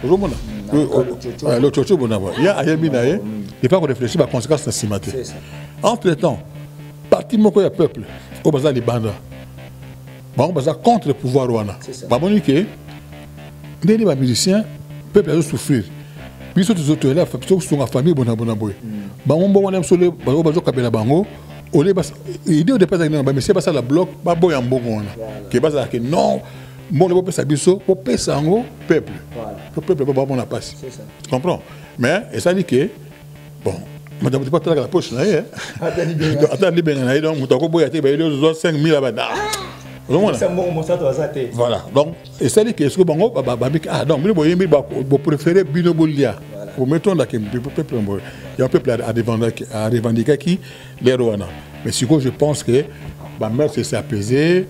le chocho bonabo. Il y a Ayabinae, il faut réfléchir à la conséquence de ce matin. Entre-temps, parti moko ya peuple, au bazar des bandes. Bon, bazar contre le pouvoir rwanda. Bah bon que les musiciens, peuple a souffrir. Puis surtout les autres là, surtout sur la famille bonabo. Bah on bon on sur le bazo kabela bango. Olé bas idée au départ mais c'est pas ça la bloc, ba boy en bon on. Que bazar que non, bon le peuple sabiso, pour pesango peuple. Le peuple pas bon la passe. Tu comprends? Mais et ça dit que bon madame tu pas la poche là hein. Attends bien donc mutako boy ate ba il doit 5000 là-bas. Voilà. Donc et ça dit que est-ce que bango ah donc vous préférez Bino Bolia. Vous mettons là que le peuple il y a un peuple à revendiquer qui les Rwandais. Mais si je pense que ma mère s'est apaisée.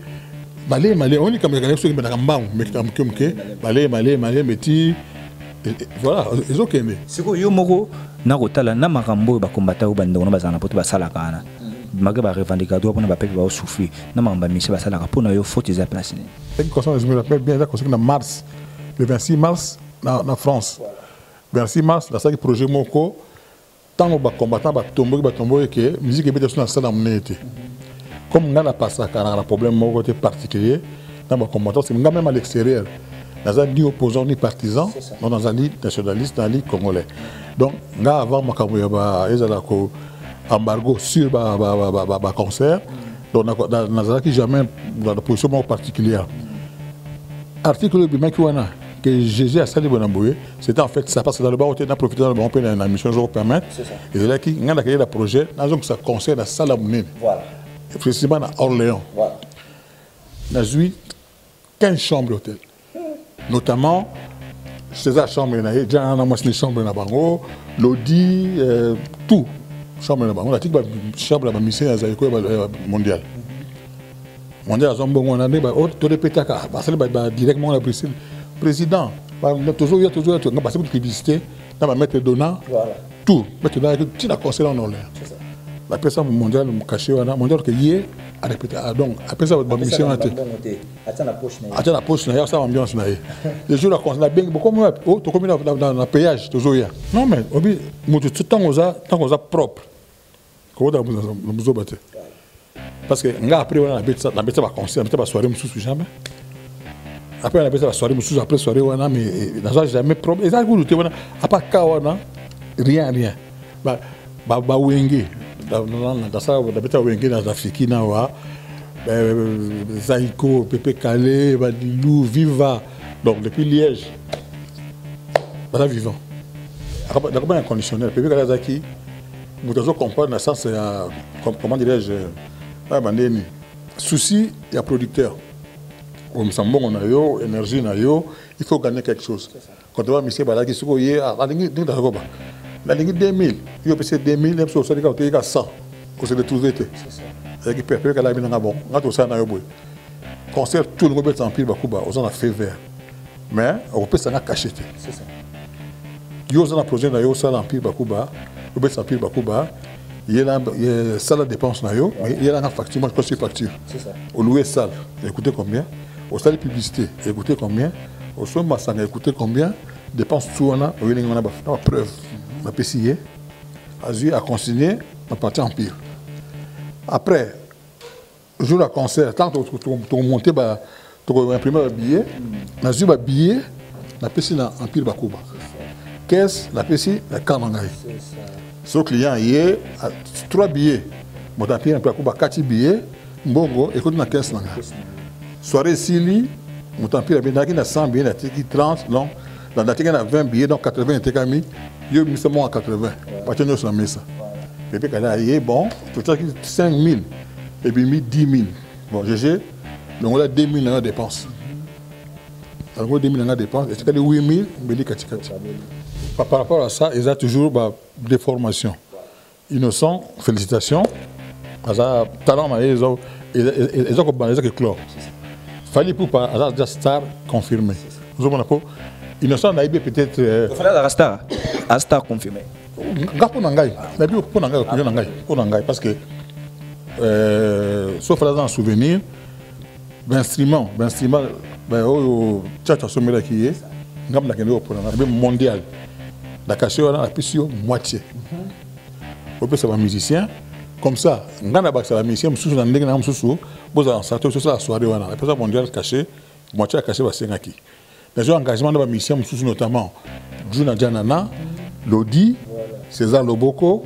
Malé on est comme les gens qui malé métis voilà ils ont aimé. Si vous yo moko na kotala na makambo ba combattre banda on bazana poto basala kana. Maga ba revendicateur pour na ba peuple ba souffrir na mamba mission basala ka pona yo faute des places. C'est comme ça je me rappelle bien ça comme en mars le 26 mars na France. 26 mars dans ça qui projet moko tant ba combattant ba tombo et que musique est sur la salle monnaie. Comme on a passé un problème côté particulier dans ma combattant, c'est même à l'extérieur. Dans un lit opposant ni partisan, dans un lit nationaliste, dans un lit congolais. Donc là avant ma embargo sur le concert, donc dans un qui jamais dans la position particulière. Article que Jésus a salué Bonamboué, c'était en fait ça parce que dans le bas on a profité dans le bon pays la mission je vous permettre. Et c'est là qui on a créé le projet, dans ça concert à Salamouné. Voilà. Précisément à Orléans. Voilà. On a eu 15 chambres d'hôtel. Notamment, César chambre, il y a une chambre dans Bango, l'Audi, tout. Chambre dans Bango. On a dit que la chambre dans mission mondial. Mondial, on a dit que directement le président. Il y a toujours une publicité, on va mettre donnant, tout. Maintenant, tu as conseillé en Orléans. La personne mondiale me cachait mondial que hier a répété donc après ça votre mission a été attends la poche là ça ambiance là les jours là quand la bien beaucoup moins oh tu comme dans le péage toujours hier non mais obi mutu tant qu'on a propre comment dans nous battre parce que nga après on a la bête va concert la soirée sous jamais après la bête la soirée sous après soirée on a mais dans jamais propre et ça vous doutez on a pas kawana rien bah wenge dans ça on a wenge dans Afrique na wa Zaïko Pépé Calais Badilou Viva donc depuis Liège voilà vivant d'accord un conditionnel Pépé Calais Zaki vous devez comprendre dans sens comment dirais-je souci il y a producteur on s'embonne on a yo énergie na yo il faut gagner quelque chose quand on va monsieur balaki soko yé la ligne la ligne 2000 il y a passé 2000 même sur ça il y a 100 qu'on se retrouver avec Pépé Calais na bon on a ça na yo boy concert tout le monde en pile bakuba on a fait vert mais on peut ça na caché c'est ça yo on a projet na yo ça en pile bakuba on peut ça en pile bakuba il y a ça la dépense na yo mais il y a la facture moi je pense facture c'est ça au louer salle écoutez combien au salle publicité écoutez combien au soin massanga écoutez combien dépense tout on a preuve on a payé a consigné on parti en pire après jour à concert tant tu monter ba tu imprimer un billet na ju ba billet na payé en pire bakuba caisse la payé la kamangai ce client hier 3 billets mon tapis un peu 4 billets mbongo écoute na caisse nanga soirée sili mon tapis la bien na 100 billets na 30 non dans la na 20 billets donc 80 était cami yo mis seulement à 80 pas tenir sur la mesa et puis quand là bon tout ça 5000 et puis mis 10000 bon GG donc on a 2000 dans la dépense alors 2000 dans la dépense et c'est 8000 me dit par rapport à ça, ils ont toujours des formations. Innocent, félicitations. Ils ont talent, ils ont clore. Fallait pour pas, ils ont star confirmé. Vous avez Innocent, on a peut-être. Il fallait la star. La star confirmé. Parce que, sauf là, un souvenir, l'instrument, tu as sommet qui est. ngam na kendo pour na mondial da caché on a plus moitié on peut savoir musicien comme ça ngana ba ça musicien mususu na ndenge na mususu boza ça tout ça soirée wana la personne mondial caché moitié caché ba sengaki les engagements de ba musicien mususu notamment Juna Janana Lodi César Loboko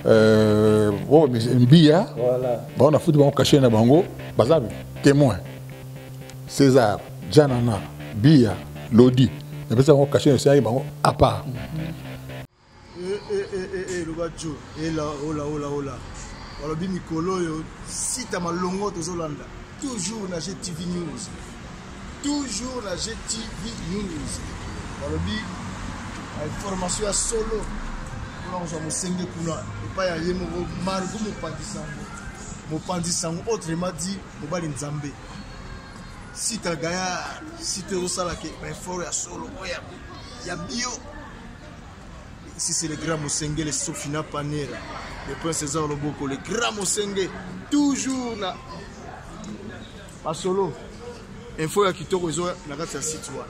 Mbia on a foutu ba caché na bango bazabi témoin César Janana Bia Lodi les personnes ont caché ça bango à part le bateau et là ola walobi mikolo yo sita malongo tozolanda toujours na GTV News walobi information ya solo kuna on mosenge kuna epa ya yemo margo mopandisango autrement dit mobali nzambe sita gaya sita osala ke effort ya solo ya bio. Ici c'est le grand Mosenge, le Sofina Panera, le prince César Loboko, le grand Mosenge, toujours là. Pas solo. Info ya kitoko zo na kati ya site wa.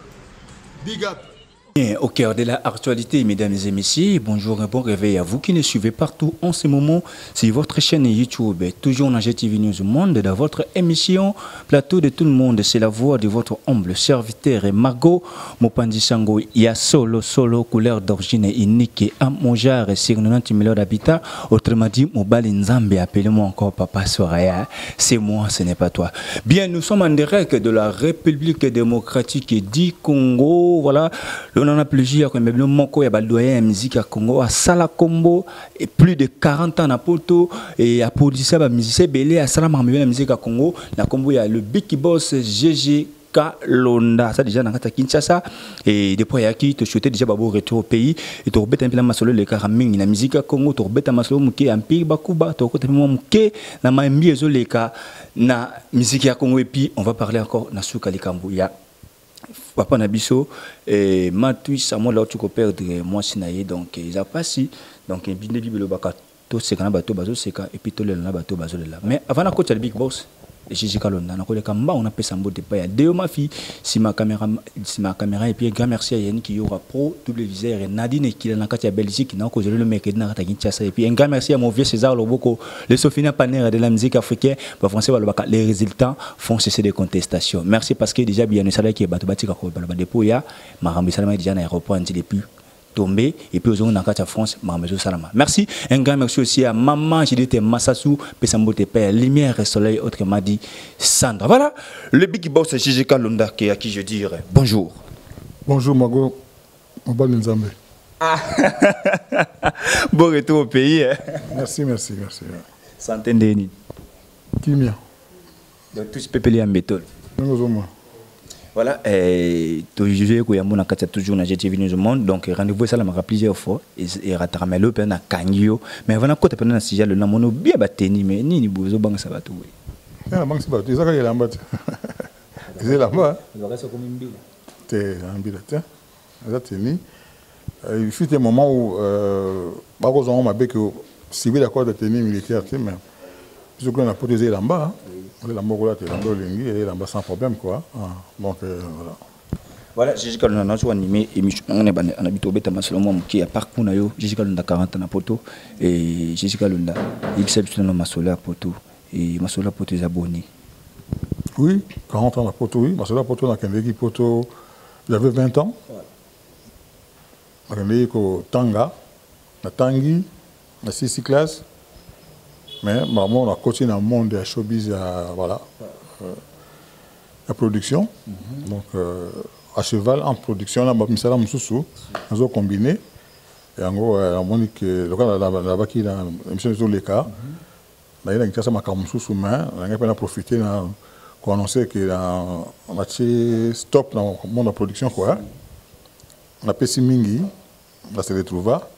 Big up. Au cœur de l'actualité, mesdames et messieurs, bonjour et bon réveil à vous qui nous suivez partout en ce moment. C'est votre chaîne YouTube, toujours dans GTV News Monde, dans votre émission Plateau de tout le monde. C'est la voix de votre humble serviteur Margot Mopandi Sango. Il y a solo, couleur d'origine unique et à mon genre sur 90 millions d'habitants. Autrement dit, Mobali Nzambe, appelez-moi encore Papa Soraya. C'est moi, ce n'est pas toi. Bien, nous sommes en direct de la République démocratique du Congo. Voilà. On en a plusieurs, comme le Moko, il y a doyen musique à Congo, à Sala Combo, et plus de 40 ans à Poto, et à Podissa, à musicien Belé, à Salam la musique à Congo. La Combo, il y a le Big Boss GG Londa, ça déjà dans Kinshasa, et depuis il y a qui te souhaitait déjà babo retour au pays, et tu rebêtes un peu la masolo le karaming, la musique à Congo, tu rebêtes la masolo mouké, un pays bakuba, tu rebêtes un peu mouké, na maimbi ezo le ka, na musique à Congo, et puis on va parler encore na souka les Kambouya. Papa Nabiso et Matui Samuel là tu peux perdre moi sinaye donc ils a passé donc bien bible baka to c'est kana bato bazo c'est et puis to le na bato bazo là mais avant la coach le Big Boss et Gigi Kalonda na ko le kamba on a fait sambote pas ya deux ma fille si ma caméra et puis grand merci à Yannick qui aura pro double viseur et Nadine qui est dans la Belgique na ko le mec na Kinshasa et puis un grand merci à mon vieux César Loboko le Sofina Panera de la musique africaine pour français les résultats font cesser des contestations merci parce que déjà bien ça là qui est bato batika ko bala dépôt ya marambi salama déjà na aéroport depuis tombé et puis aux on a France Mamezo Salama. Merci. Un grand merci aussi à maman Jidite Massassou, Pesambote Père, Lumière et Soleil, autrement dit Sandra. Voilà, le Big Boss Gigi Kalonda à qui je dirais bonjour. Bonjour Mago, Mobali Nzambe. Bon retour au pays. Merci. Centaine d'années. Qui mien? Donc tous peuplés en béton. Voilà, toujours na GTV News Monde, donc rendez-vous ça la plusieurs fois et rataramelo pe na kangio mais avant na kota pe na sija le na mono bien bateni mais nini bozo bang ça bato oui. Ah bang ça bato, ça ka yelamba. C'est là-bas. Il va rester comme une bille. T'es un bille là. Ça teni. Il fut un moment où Barozo on m'a dit que civil accord de tenue militaire mais je crois qu'on a protégé là-bas. La Mogola est là-bas sans problème quoi. Donc voilà. Voilà, Gigi Kalonda na so animé émission on est en habito beta masolo qui a parcours na yo Gigi Kalonda 40 na poto et Gigi Kalonda il s'est sur masolo à poto et masolo à poto les abonnés. Oui, 40 ans na poto oui, masolo à poto na kendeki poto j'avais 20 ans. Ouais. Ko Tanga, na Tangi, na 6 classes. Mais maman, on a continué dans le monde de la showbiz, voilà, la production. Donc, à cheval, en production, on a mis ça là, on a combiné. Et en gros, on a dit que le gars là-bas qui a l'émission de les cas, il a dit que ça m'a sous main, on a profité pour annoncer qu'on a fait stop dans le monde de la production. Quoi. On a fait Simingi, là c'est les trouva.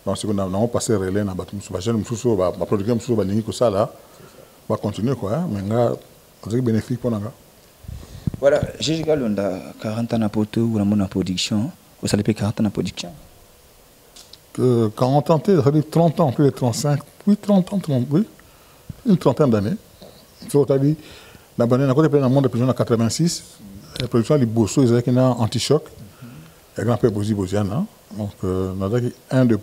Donc, si on a passé relais dans la production, on va continuer. Mais c'est bénéfique pour nous. Voilà, Gigi Kalonda, 40 ans de poto ou la production. Vous savez 40 ans de production 40 ans, ça fait 30 ans, plus de 35, oui, 30 ans, 30, oui, une trentaine d'années. C'est-à-dire, dans le monde de prison en 86, la production de Bosso, ils avaient un anti-choc. le grand-père Bozi Boziana. Donc, on a un de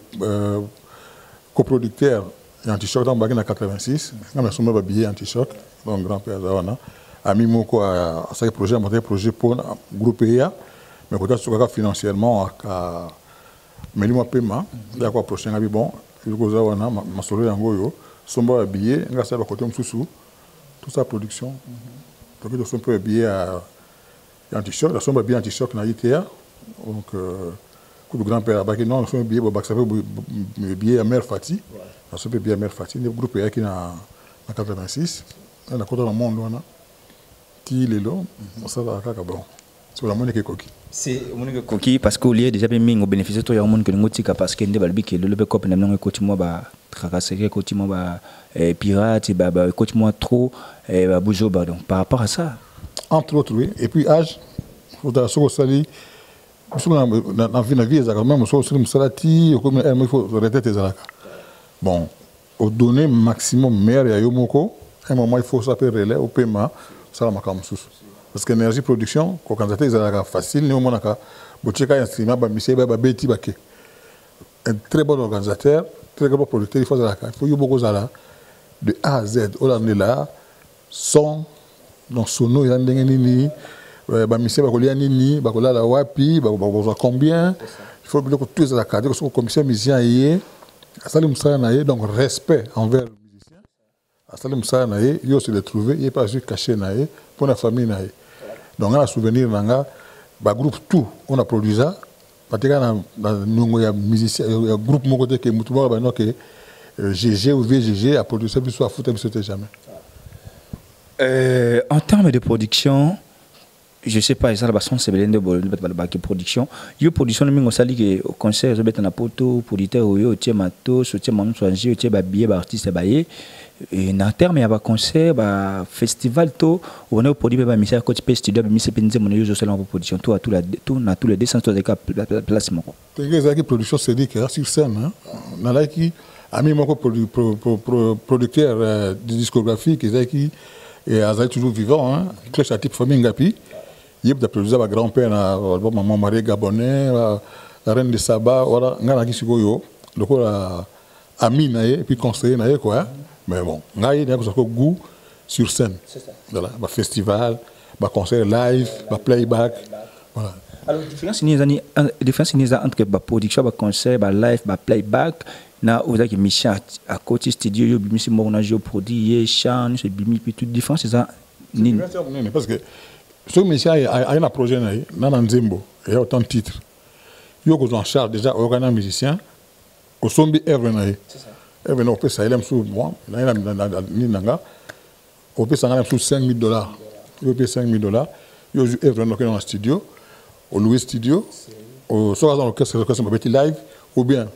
coproducteurs anti-choc dans le 86. On a souvent un billet anti-choc. Donc, grand-père Zawana. A mis mon quoi à ce projet, à monter un projet pour le groupe EA. Mais peut-être financièrement, mais moi paiement, il y a quoi prochain, bon, il y a Zawana, ma soeur en goyo, son bon billet, on a ça à côté de sous toute sa production. Donc, il y a son peu billet anti-choc, il y a son billet anti-choc dans l'ITA. Donc, le grand-père a non, il y a un billet, le billet à Mère Fati. Il y a un billet à Mère Fati, le groupe EA qui est en 86. On a côté dans le monde, on a qui est là, ça va à bon. C'est la monnaie qui est coquille. C'est la monnaie qui est coquille parce qu'il y a déjà bien bénéficié de monde que nous avons parce qu'il y a des qui le cop n'a côté moi tracasserie côté moi pirate côté moi trop bougeau donc par rapport à ça. Entre autres oui et puis âge, faut dans ce sali, dans vie ça quand même sur le salati comme il faut arrêter tes alaka. Bon, au donner maximum meilleur ya yomoko, un moment il faut s'appeler relais au paiement. Parce que l'énergie production, quand on a facile, nous avons un très bon organisateur, très bon producteur, il faut beaucoup de A à Z. On est là, son, donc sono, il y a des nini, combien, il faut que tous les acteurs, que le commissaire musicien y donc respect envers Asalim Sanaye, il se le trouver, il n'est pas juste caché pour la famille. Donc, on a souvenir, le groupe tout, on a produit ça. Parce que il y a un groupe qui est GG ou VGG a produit ça, puis soit foutu, mais c'était jamais. En termes de production, je ne sais pas, il y a de production. Il y a production de concert, il y a un poto, producteur, il y a matos, il y a manusoangi, il y a des artistes. Et en termes de concert, de festival, on a produit des missions côté studio, mais c'est pensé mon use seulement pour production. Tout à tous les descentes de cas placement. Les production c'est dit que sur scène, on a qui a mis mon producteur de discographie qui est toujours vivant, cloche à type famille Ngapi. Il y a des producteurs de grand-père, maman Marie Gabonais, la reine de Saba, voilà, on a qui sugo donc ami et puis conseiller quoi. Mais bon, il y a un goût sur scène. Voilà, un festival, un concert live, un playback. Voilà. Alors, la différence entre la production, le concert, le live, le playback, na oza ki mission à côté studio yo bimisi mo na jo produit chant c'est bimi puis toute différence c'est ça ni parce que ce mission a un projet na nzembo et autant de titres yo ko en charge déjà organe musicien au sombi œuvre na c'est ça œuvre na peut ça il aime sous moi na ni nanga on peut ça sous $5,000 yo peut $5,000 yo œuvre dans un studio au louer studio au soit dans l'orchestre petit live ou bien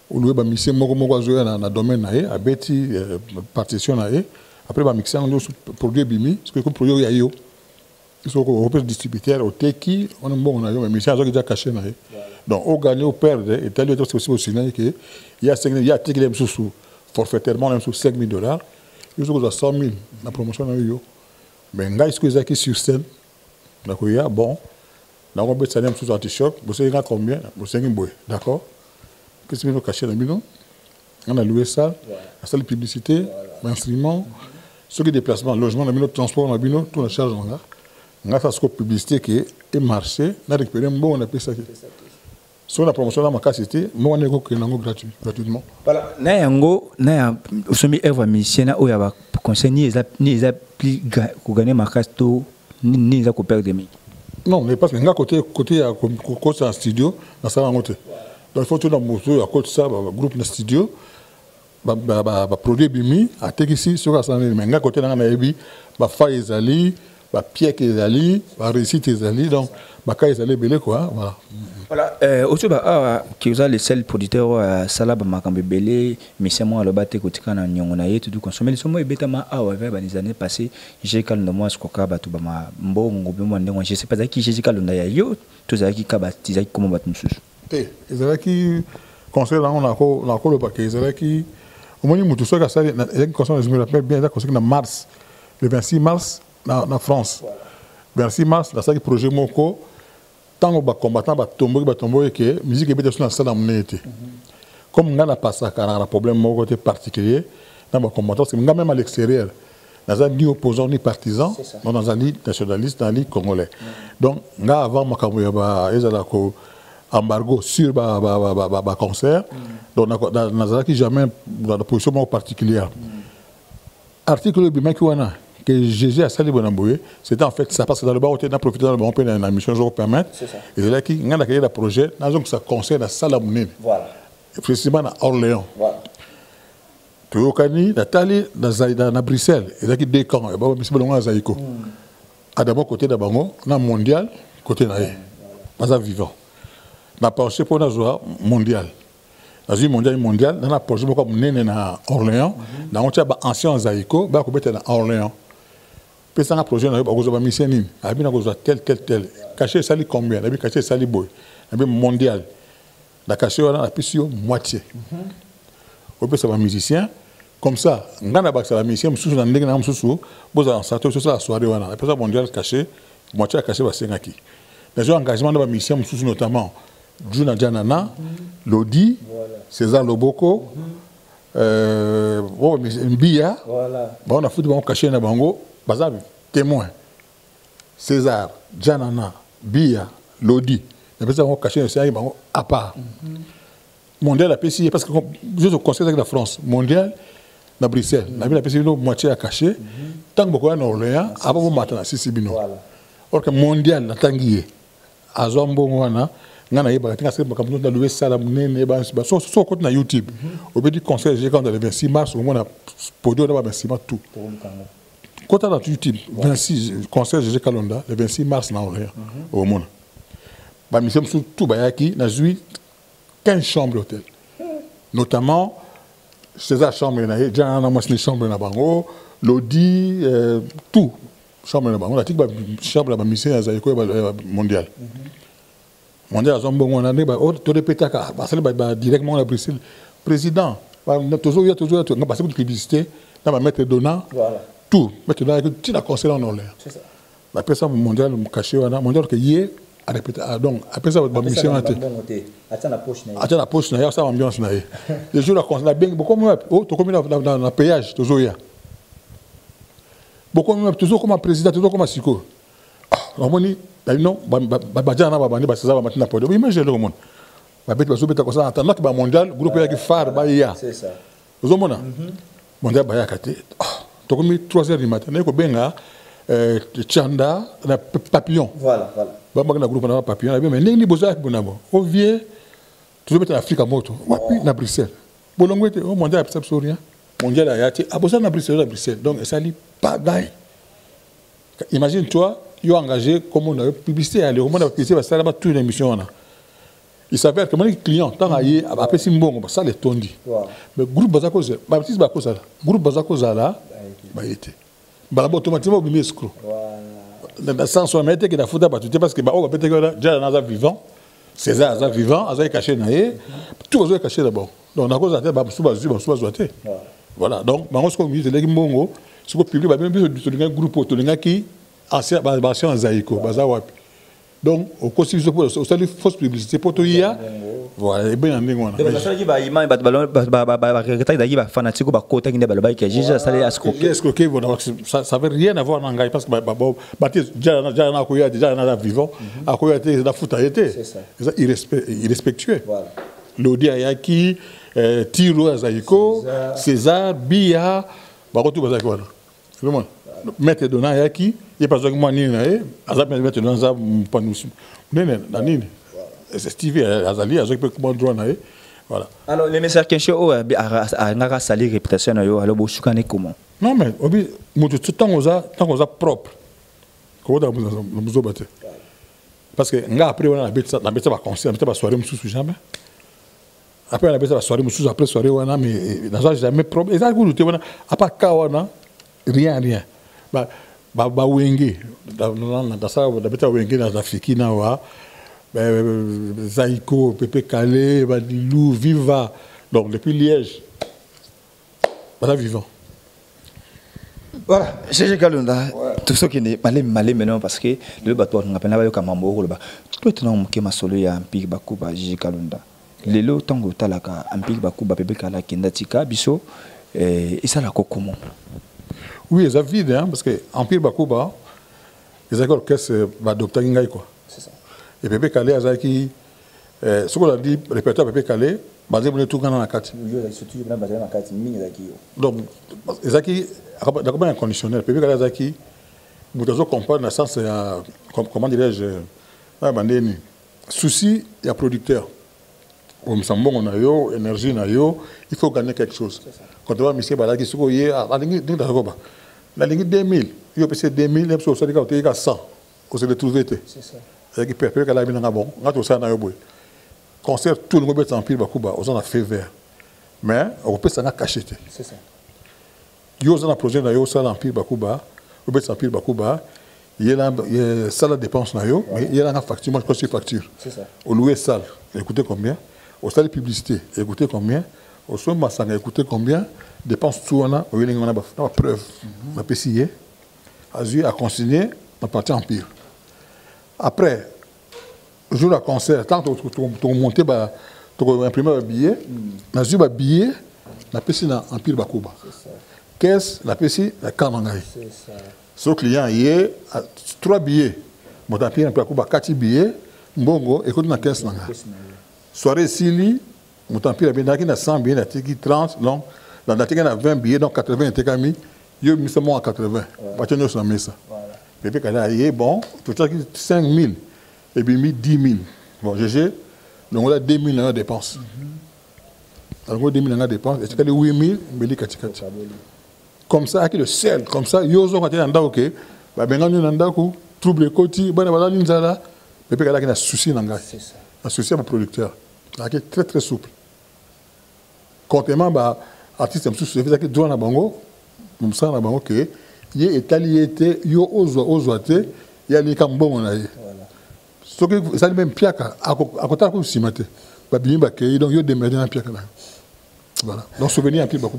ou louer ba mixer moko jouer dans le domaine na a beti partition na après ba mixer on produit bimi parce que produit ya yo ils sont au distributeur au teki on est bon na yo mais mixer ça déjà caché na donc au gagner au perdre et tel autre aussi au signaler que il y a teki les sous forfaitairement même sous $5,000 ils sont à 100,000 la promotion na yo mais ngai ce que ça qui sur scène donc il y a bon là on peut ça même sous anti-choc vous savez combien vous savez boy d'accord qu'est-ce que vous cachez dans le bino on a loué ça la salle de publicité l'instrument ce qui est déplacement logement dans le bino transport dans le bino tout la charge on a fait ce que publicité qui est marché on a récupéré un bon on a payé ça sur la promotion dans ma cas c'était moi on est gratuitement voilà na yango na somi œuvre mission o ya ba conseiller ni za plus ko gagner ma case to ni za ko perdre mi non mais parce que nga côté à côté en studio na ça ngote donc il faut tout dans moto à côté ça groupe de studio ba produit bimi à ici sur ça mais nga côté na ebi ba fa ezali ba pied ezali ba réussite ezali donc ba ka ezali belé quoi voilà autour ba qui vous a les seuls producteurs salaba makambe belé mais c'est moi le baté côté kana nyongo na yetu du consommer les somo ebetama avec les années passées j'ai calme moi ce koka ba to ba mbongo bimo ndenge je sais pas qui j'ai calme na yo to za ki kabatiza comment bat mususu ezala qui conseil là on a le paquet ezala qui au moins mutu soka ça il conseil je me rappelle bien ça conseil na mars le 26 mars na France 26 mars là ça qui projet moko tant que combattant va tomber que musique est sur la salle d'amener. Comme on a passé un problème mon côté particulier dans le combattant, c'est même à l'extérieur. Dans un ni opposant ni partisan, dans un lit nationaliste, dans un lit congolais. Donc, là, avant, il y a un embargo sur le concert. Donc, dans un jamais dans une position particulière. Article que GG a sali Bonamboué, c'était en fait ça, parce que dans le bas, on a profité dans le bas, on peut dans la mission, je vous permettre. Et c'est là qu'il y a un projet, dans ça concerne la salle à Mounine. Voilà. Précisément à Orléans. Voilà. Toyokani, Nathalie, dans Bruxelles, il y a deux camps, et bien, c'est bon, Zaïko. À d'abord, côté de Bango, dans mondial, côté de Naïe. Vivant. Dans le pensée pour la joie mondiale. Dans une mondiale, dans la projet comme Néné à Orléans, dans un ancien Zaïko, bah, qu'on dans Orléans. Puis ça, un projet, on a mis mission, on a mis tel. Caché, ça combien? On a mis caché, ça boy. On a mis mondial. Dans caché, on a mis moitié. On peut savoir musicien. Comme ça, on a un musicien, on a un musicien, on a un soirée, on a un mondial caché, moitié caché, on a un qui. Les engagements de la mission, notamment Juna Janana, Lodi, César Loboko, Mbia, on a foutu caché dans Bango, Bazar, témoin. César, Janana, Bia, Lodi, on a caché dans Bango à part. Mondial a PCI, parce que je conseille avec la France, mondial, dans Bruxelles, la ville a PCI, moitié à cacher, tant que beaucoup en Orléans, avant vous matin, c'est Sibino. Or que mondial, la Tanguy, à Zombonwana, ngana yeba tinga se bakamno na louer sala munene ba so côté na YouTube au petit conseil j'ai quand le 26 mars au moins podio na ba 26 mars tout côté na YouTube 26 conseil j'ai calendar le 26 mars na Orléans au moins ba mission sur tout ba yaki na jui 15 chambres d'hôtel notamment César chambre na déjà na moi les chambres na bango Lodi tout chambre na bango la tik ba chambre ba mission ya Zaïko mondial mondial à Zombon, on a dit, tu répètes directement à Bruxelles. Président, toujours, il y a passé de publicité, dans ma maître donnant, tout. Maître donnant, tu l'as conseillé en Orléans. C'est ça. Après ça, mondial, caché, mondial, que hier, à répéter. Donc, après ça, ma mission a été. Attends la poche, il y a ça, ambiance. Les jours, la bien, beaucoup moins, tu commis dans le péage, toujours, il y a. Beaucoup moins, toujours comme un président, toujours comme un psycho. Non, Babadjana Babani, Basaza, Matina Podo. Imaginez le monde. Babet Basoubet, en attendant que le mondial, groupe qui phare, Baya. C'est ça. Vous avez mondial Baya Kate. Tu as mis 3 heures du matin. Tu as Benga, Tchanda, Papillon. Voilà. Babagana groupe na Papillon. Mais n'est ni Bozak Bonabo. Au vieux, tu as mis l'Afrique à moto. Wapi, na Bruxelles. Bolongo était au mondial, ça ne rien. Mondial a été. À Bozak, na Bruxelles. Donc, ça n'est pas d'ail. Imagine-toi. Ils ont engagé comme on a publicité, on a publicité parce que ça a toute une émission. Il s'avère que les clients, tant qu'ils ont appelé Simbongo, ça les tondi. Mais le groupe Bazako, groupe Bazako Zala, il était. Automatiquement, il y a escroc. Dans le sens où on a été qu'il a foutu parce que on a peut-être déjà un vivant, César un vivant, il a caché, tout est caché d'abord. Donc on a causé à voilà. Donc, on a dit que les Mbongo, ce que le public a même un groupe qui ancien Zaïko, donc au constitution pour une fausse publicité pour tout y a voilà et bien on a ça qui va imam fanatique ba côté qui ne qui déjà ça les escroquer ça veut rien avoir dans Ngaï parce que Baptiste déjà na vivant à quoi était la foot a été c'est irrespectueux voilà Lodi Ayaki Tiro Zaïko César Bia ba ko tout ba Zaïko c'est bon maître donnant Ayaki il n'y a pas de moi ni mettre dans ça pas nous c'est Stevie Azali avec comment droit voilà alors les messages que show a ngara sali réputation yo alors bo chukane comment non mais obi mutu tant qu'on a propre ko da muzo baté parce que nga après on a bête ba concert ba soirée mususu jamais après on a bête ba soirée mususu après soirée on a mais dans ça jamais propre et ça vous doutez on a pas kawana rien wenge dans ça d'habitude wenge dans l'Afrique na wa Zaïko Pépé Calais Badilou Viva donc depuis Liège voilà vivant voilà GG Kalonda tout ce qui est malé maintenant parce que le bateau on appelle là comme mambo là tout est non que ma solo ya empire bakuba Gigi Kalunda les lots tango talaka empire bakuba bébé kala kenda tika biso et ça la comment oui ça vide hein parce que empire bakuba les accords que c'est va docteur ngai quoi c'est ça et bébé kala azaki ce qu'on a dit répertoire bébé kala basé sur tout dans la carte surtout na basé na carte mini zaki donc ezaki d'accord un conditionnel bébé kala azaki vous devez comprendre dans le sens comment dirais-je souci il y a producteur au Msambon on a yo énergie na yo il faut gagner quelque chose quand on va monsieur balaki soko yé la ligne la ligne 2000 yo pc 2000 et ça dit que 100 on se retrouver c'est ça avec pépé kala bina bon ngato ça na yo boy concert tout le monde est en pile bakuba on a fait vert mais on peut ça na cacheté c'est ça yo ça na projet na yo ça en pile bakuba on peut ça en pile bakuba il y a ça la dépense na yo mais il y a la facture moi je crois sur facture c'est ça au louer salle écoutez combien au salle publicité écoutez combien au soin massanga écoutez combien dépense tout on a au yéling on a preuve on a payé azui à consigner on partir en pire après jour à concert tant tu monter ba tu imprimer un billet na zu ba billet na payé en pire bakuba caisse la payé la kanangai c'est ça ce client y est 3 billets mon tapis en bakuba 4 billets mbongo écoute na caisse nanga soirée sili mon tapis la bien na 100 billets na tiki 30 non dans la tiki na 20 billets donc 80 était kami yo mis seulement à 80 pas tenir sur ça voilà bébé kala y est bon peut-être 5000 et puis mis 10 000 bon GG donc on a 2 000 en dépense alors 2 000 en dépense et tu as 8 000 mais les katikati comme ça avec le sel comme ça yo zo quand tu nda OK ba benga ñu nda ko trouble côté bana bala linzala bébé kala qui na souci nanga c'est ça un souci à mon producteur qui est très très souple contrairement ba artiste souci fait que droit na bango comme ça na bango que y étaliété yo ozoate ya li kambongo na ye ce que ça même piaka à côté ko simate ba bimba ke donc yo démerder na piaka là. Voilà. Donc souvenir un peu beaucoup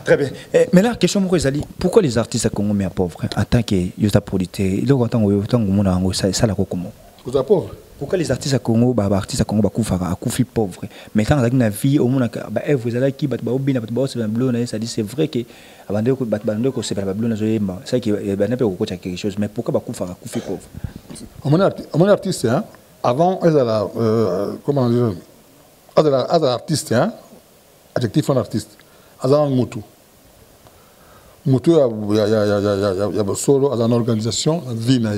très bien. Mais là question moi Zali, pourquoi les artistes congolais pauvres en tant que yosa producteur, il en tant que mona ngo ça la comment? Vous pauvre. Pourquoi les artistes congolais artistes congolais kufi pauvres? Mais quand na vie au monde ba vous allez qui ba obina ba se bleu na ça dit c'est vrai que abandé ko bande ko c'est pas bleu na zoyemba. Ça qui ba na pe ko quelque chose mais pourquoi ba kufi pauvre? Mon artiste hein avant comment dire artiste hein adjectif un artiste azan mutu ya solo azan organisation vie na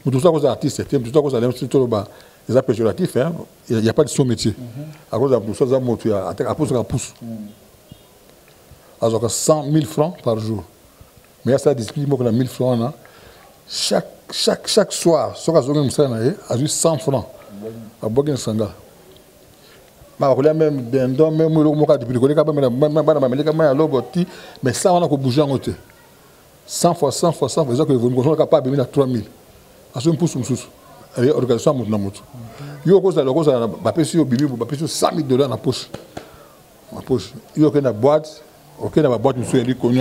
mutu ça cause artiste c'est tout ça cause tout ba les péjoratifs hein il y a pas de son métier à cause de tout ça mutu à pousse à pousse alors 100 000 francs par jour mais ça discipline moi que 1000 francs là chaque soir sur azon musa na a juste 100 francs à Bogen Sanga même d'un même mais ça on a que bouger en côté 100 fois faisant que vous ne capable de 3000 à ce pouce avec organisation na moto yo cause la cause ba pesi yo bibi ba pesi $100,000 na poche yo que na boîte OK na boîte monsieur dit connu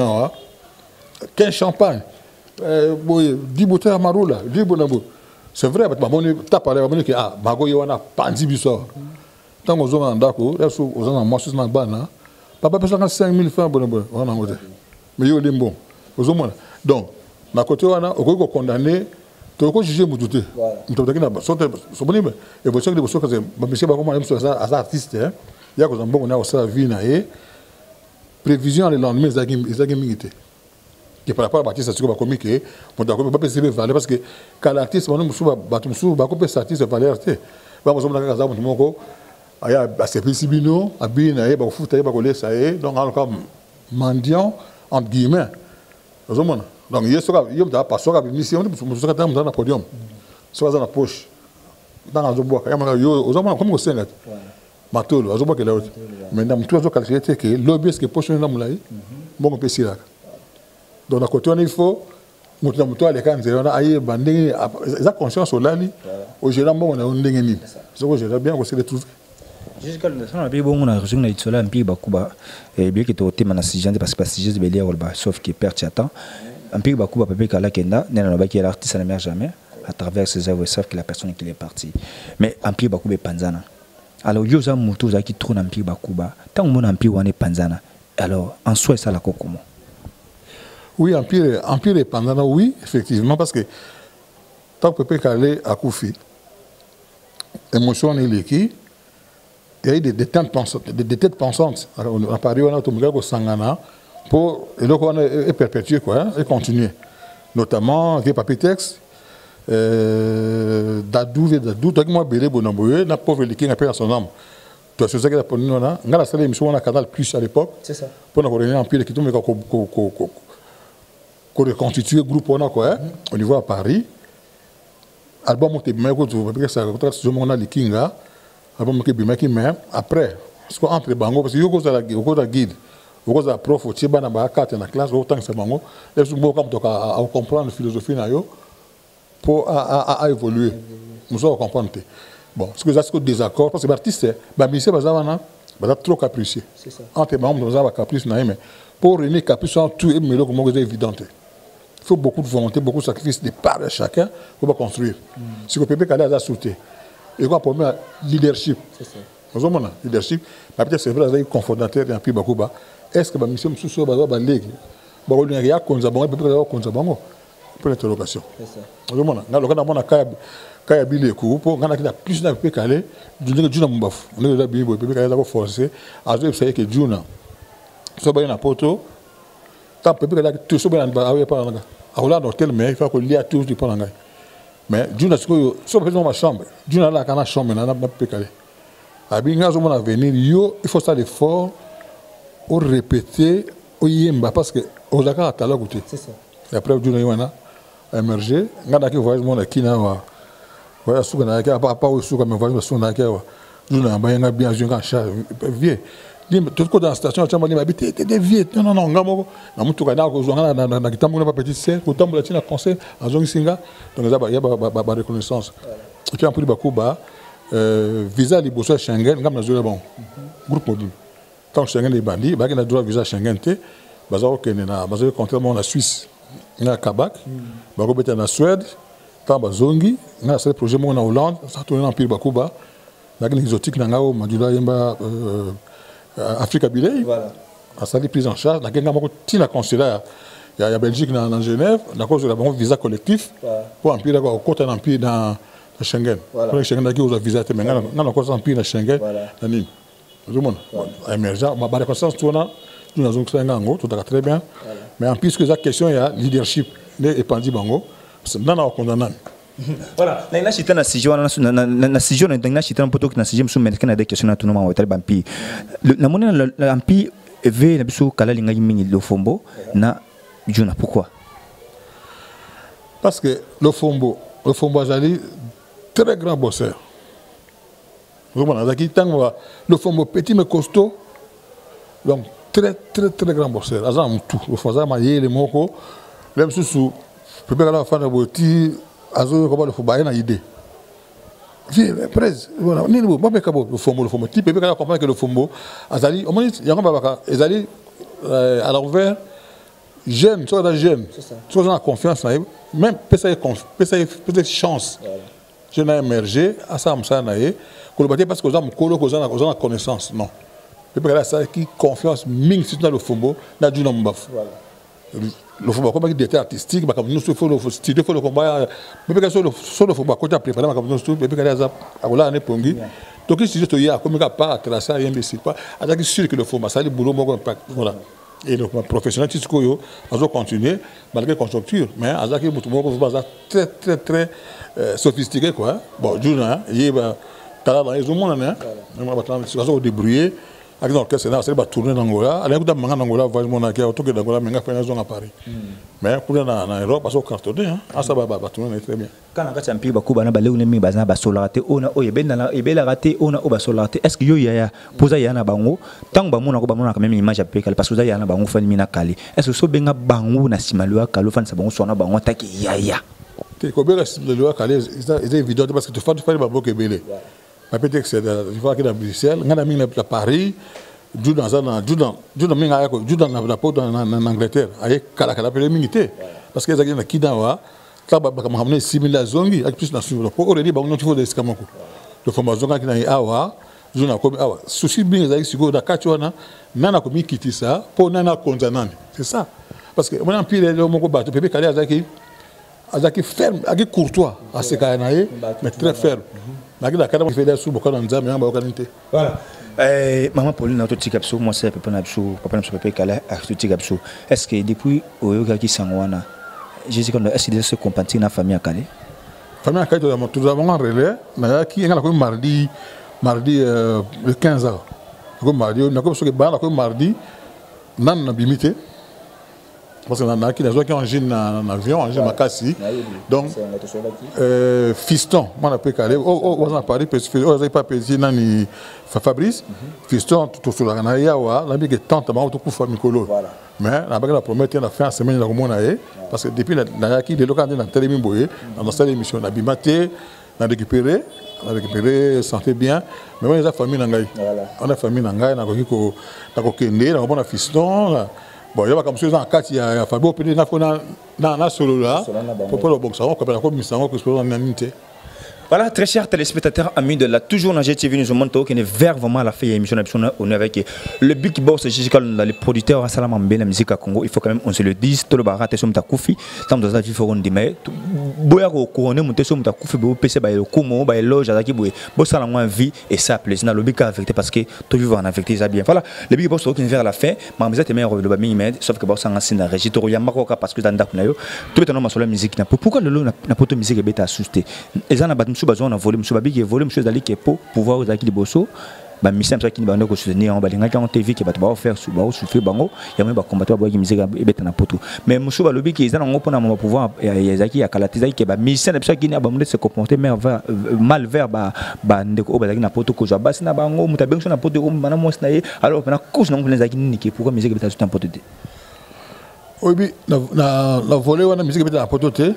15 champagne 10 bouteilles à maroula 10 bonabo c'est vrai ba bon ta parler ba que ah bago yo na pandi biso tant aux hommes d'accord là sous aux hommes moi sur na bana papa pesa 5 000 francs bon on a mais yo limbo aux hommes donc na côté wana oko condamné to ko juger mututé mututé na so bonime et vous savez que vous que ba monsieur ba comment même sur ça artiste hein ya ko zambo na osala vie na e prévision le lendemain ezaki mingité qui par rapport à l'artiste c'est quoi comique on doit pas percevoir valeur parce que quand l'artiste on musu ba musu ba ko pesa artiste valeur te ba mo na kaza mutu moko aya ba c'est principino abina e ba futa e ba ko laisser e donc encore mendiant entre guillemets aux hommes donc il y a pas sur la mission musu ka dans na podium sur la poche dans la bois ya yo aux hommes comme au sengat matolo aux hommes que là maintenant tout ça calculer que l'objet que poche na mulai bon pe sila donc à côté il faut mutu ale kan zero na aye banding za conscience au lali au gérant bon on a ndenge ni ce que j'ai bien aussi les trucs jusqu'à l'instant on a bien bon on a rejoint na itsola mpi bakuba et bien que to tema na sijande parce que sijande belia olba sauf que perte attend Empire Bakuba Pepe Kala Kenda, qui est l'artiste à la mer jamais, à travers ses œuvres, ils savent que la personne qui est partie. Mais Empire Bakuba est Panzana. Alors, Yosa Moutoza qui trône Empire Bakuba, tant que mon Empire est Panzana, alors en soi, ça la comment? Oui, Empire et Panzana, oui, effectivement, parce que tant que Pepe Kala a Koufi, émotion est l'équipe, il y a eu des têtes pensantes. On a parlé de Sangana pour perpétuer quoi, et continuer. Notamment, les papiers textes, Dadou, toi qui m'as belé Bonamboye, la pauvre l'équipe a perdu son âme. Tu as ce que on a la salle d'émission, on a Canal Plus à l'époque. C'est ça. Pour nous connaître un peu l'équipe, mais qu'on reconstitue le groupe on a quoi, au niveau à Paris. Album monté bien, on a les Kinga. Après, entre bango parce que yo cause la guide, yo cause la prof, tu vas na carte na classe, autant que c'est bango, les gens à comprendre la philosophie na yo pour à évoluer. Nous allons comprendre. Bon, ce que j'ai ce désaccord parce que l'artiste, bah monsieur bazana, bah trop capricieux. C'est ça. Entre bango nous avons caprice na mais pour réunir caprice en tout et mais là comment c'est évident. Il faut beaucoup de volonté, beaucoup de sacrifices de part de chacun pour construire. Si le peuple a sauté. Et quoi pour moi, leadership. C'est ça. Nous avons leadership. Peut-être c'est vrai, vous avez confondateur d'un pays Bakuba. Est-ce que ma mission me soucie de la ligue? Bon, il y a un konzabango, peut-être qu'il y a un konzabango. Pour l'interrogation. C'est ça. Nous avons un cas de coup pour gagner plus de pays calé. Du Juna Mbaf. On est là bien, le pays calé d'abord forcé. À ce que que Juna. Soit bien à Porto. Tant peu pays calé tout soit bien à aller par là. À Hollande hôtel mais il faut que l'y a tous du Pananga. Mais Juna ce que soit besoin de ma chambre. Juna là quand la chambre n'a pas pécalé. À bien quand on va venir yo il faut ça l'effort pour répéter au yemba parce que au Dakar à la goûter. C'est ça. Et après Juna yana émerger. Ngana qui voyage mon qui na wa. Voilà ce qu'on a pas au sous comme voyage son na wa. Juna ba yana bien joué en charge vieux. Tout côté dans la station tu m'as dit habiter des vieux. Non ngamo na mutu kana ko zonga na kitambo na petit sœur ko tambo la tina conseil en zongi singa donc ça y a ba reconnaissance. Et puis en plus Bakuba visa liboso Schengen ngam na zo bon groupe mobile. Quand Schengen est bandit ba na droit visa Schengen te bazao kenena bazao contrairement la Suisse na Kabak ba ko beta na Suède quand bazongi na ce projet mo na Hollande ça tourner en pile Bakuba la exotique na ngao madula yemba Afrique Bilay, voilà. A sali prise en charge. La tina consulat, il y a Belgique dans Genève, la cause de la visa collectif pour un pays d'accord, côté d'un pays dans Schengen. Pour Schengen, qui a visa, mais on a encore un pays dans Schengen. Tout le monde émergent. Ma reconnaissance, tout va très bien. Mais en plus que la question, il y a leadership, les épandis bango, c'est non à condamner. Voilà, na chita na sijo na sijo na chita un poto na sijo msu meneka na des questions na tunoma hotel bampi na mona l'ampi ve na biso kala linga mingi le fombo na juna pourquoi? Parce que le fombo azali très grand bosseur. Vraiment azaki tango le fombo petit mais costaud. Donc très grand bosseur. Azam tout. Le fombo ma yele moko même sous peut pas la fin de boti azo ko ba le football na idée vie presse voilà ni le ba ka bo le fombo type peut pas comprendre que le fombo azali au moins il y a ba azali à l'envers jeune soit dans jeune soit dans confiance même peut-être chance je n'ai émergé à ça na ye ko le baté parce que on kolo ko na connaissance non peut pas ça qui confiance ming sur le fombo na du nombre voilà le football comme des détails artistiques comme nous faut le studio faut le combat mais que sur le football côté préparé comme nous tout mais que les à là ne pongi donc si je te y a comme pas tracer rien de c'est pas avec sûr que le football ça le boulot mon impact voilà et le professionnel tu sais yo on va continuer malgré conjoncture mais avec le football très sophistiqué quoi bon journal il va t'as dans les monde hein on va se débrouiller avec l'orchestre là c'est pas tourner dans Angola aller écouter manga Angola voyage mon akea autour de Angola menga faire zone à Paris mais pour dans Europe parce que cartonné hein ça va tourner très bien quand on champion Bakuba na balé on mi bazana ba solarate ona o yebenda na ebela raté ona o ba solarate est-ce que yo ya posa ya na bango tant ba mona ko ba mona quand même image à pécal parce que ya na bango fani mina kali est-ce que so benga bango na simalua kalo fan sa bango sona bango taki ya te ko bela simalua kali c'est évident parce que tu fais ba bokebele peut-être que c'est il faut qu'il à Bruxelles ngana mingi à Paris Judan minga ko Judan na po en Angleterre ay kala pele mingité parce que ezaki na kidawa ta ba kama hamne 6000 zongi ak plus na suivre ko already ba on tifo de skamako de formation ki na awa Juna ko awa souci bien ezaki siko da kachwana nana ko mikiti ça po nana konzanani c'est ça parce que on pile le moko bato pepe kala azaki ferme azaki courtois à ce cas naé mais très ferme naki la kada fait des sous beaucoup dans nzambe ya ba kanité voilà. Maman Pauline a tout capsule, moi c'est papa Nabsou, papa Nabsou papa Kala a tout capsule. Est-ce que depuis au yoga qui sangwana, Jésus quand est-ce que se compatit na famille à Kale? Famille à Kale tout avons un relais, na qui ngala ko mardi le 15 heures. Ko mardi na ko so ke ba ko mardi nan na bimité. Parce que na qui na zo qui engine na avion, engine makasi. Donc fiston, moi na pe Kale. On a parlé parce que on a pas petit nani Fabrice, fiston tout sur la canaya wa, la big tante ma auto kufa mikolo. Mais la bague la promettre la fin semaine la komona parce que depuis la qui de local dans télé mboye, dans cette émission na bimaté, na récupérer santé bien, mais on a famille nangai. On a famille nangai na ko kende, na ko na fiston. Bon, il y a comme ça en 4 il y a Fabio peut na solo là pour le boxeur comme la commission que soit en unité. Voilà, très chers téléspectateurs, amis de la toujours dans GTV nous montre qui est vers vraiment la fin émission on est avec le big boss les producteurs à Salamambé la musique à Congo. Il faut quand même on se le dise tout le baraté sur Mutakufi tant dans la vie faut on dit mais boya ko couronner monter sur Mutakufi bo PC ba le komo ba loge à qui boye bo ça la vie et ça plaisir le big affecté parce que tout vivre en affecté ça bien. Voilà, le big boss qui est vers la fin mais vous êtes meilleur le ba minimède sauf que ba ça en na régie to ya makoka parce que dans ndako na yo tout est non sur la musique na pourquoi le na poto musique beta assusté ezana monsieur bazon a volé monsieur babi qui volé monsieur dali qui est pour pouvoir aux acquis de bosso ba mission ça qui ba ndoko soutenir on ba linga qui on TV qui ba ba faire sous ba souffler bango ya même ba combattre ba musique e beta na poto mais monsieur balobi qui ezana ngo pona mo pouvoir ya zaki ya kalatiza qui ba mission ça qui na ba monde se comporter mal vers ba ndeko ba zaki na poto ko ba sina bango mutabengo na poto mana mo sina alors na cause non les zaki ni qui pourquoi musique beta tout en poto de oui na volé wana musique beta na poto te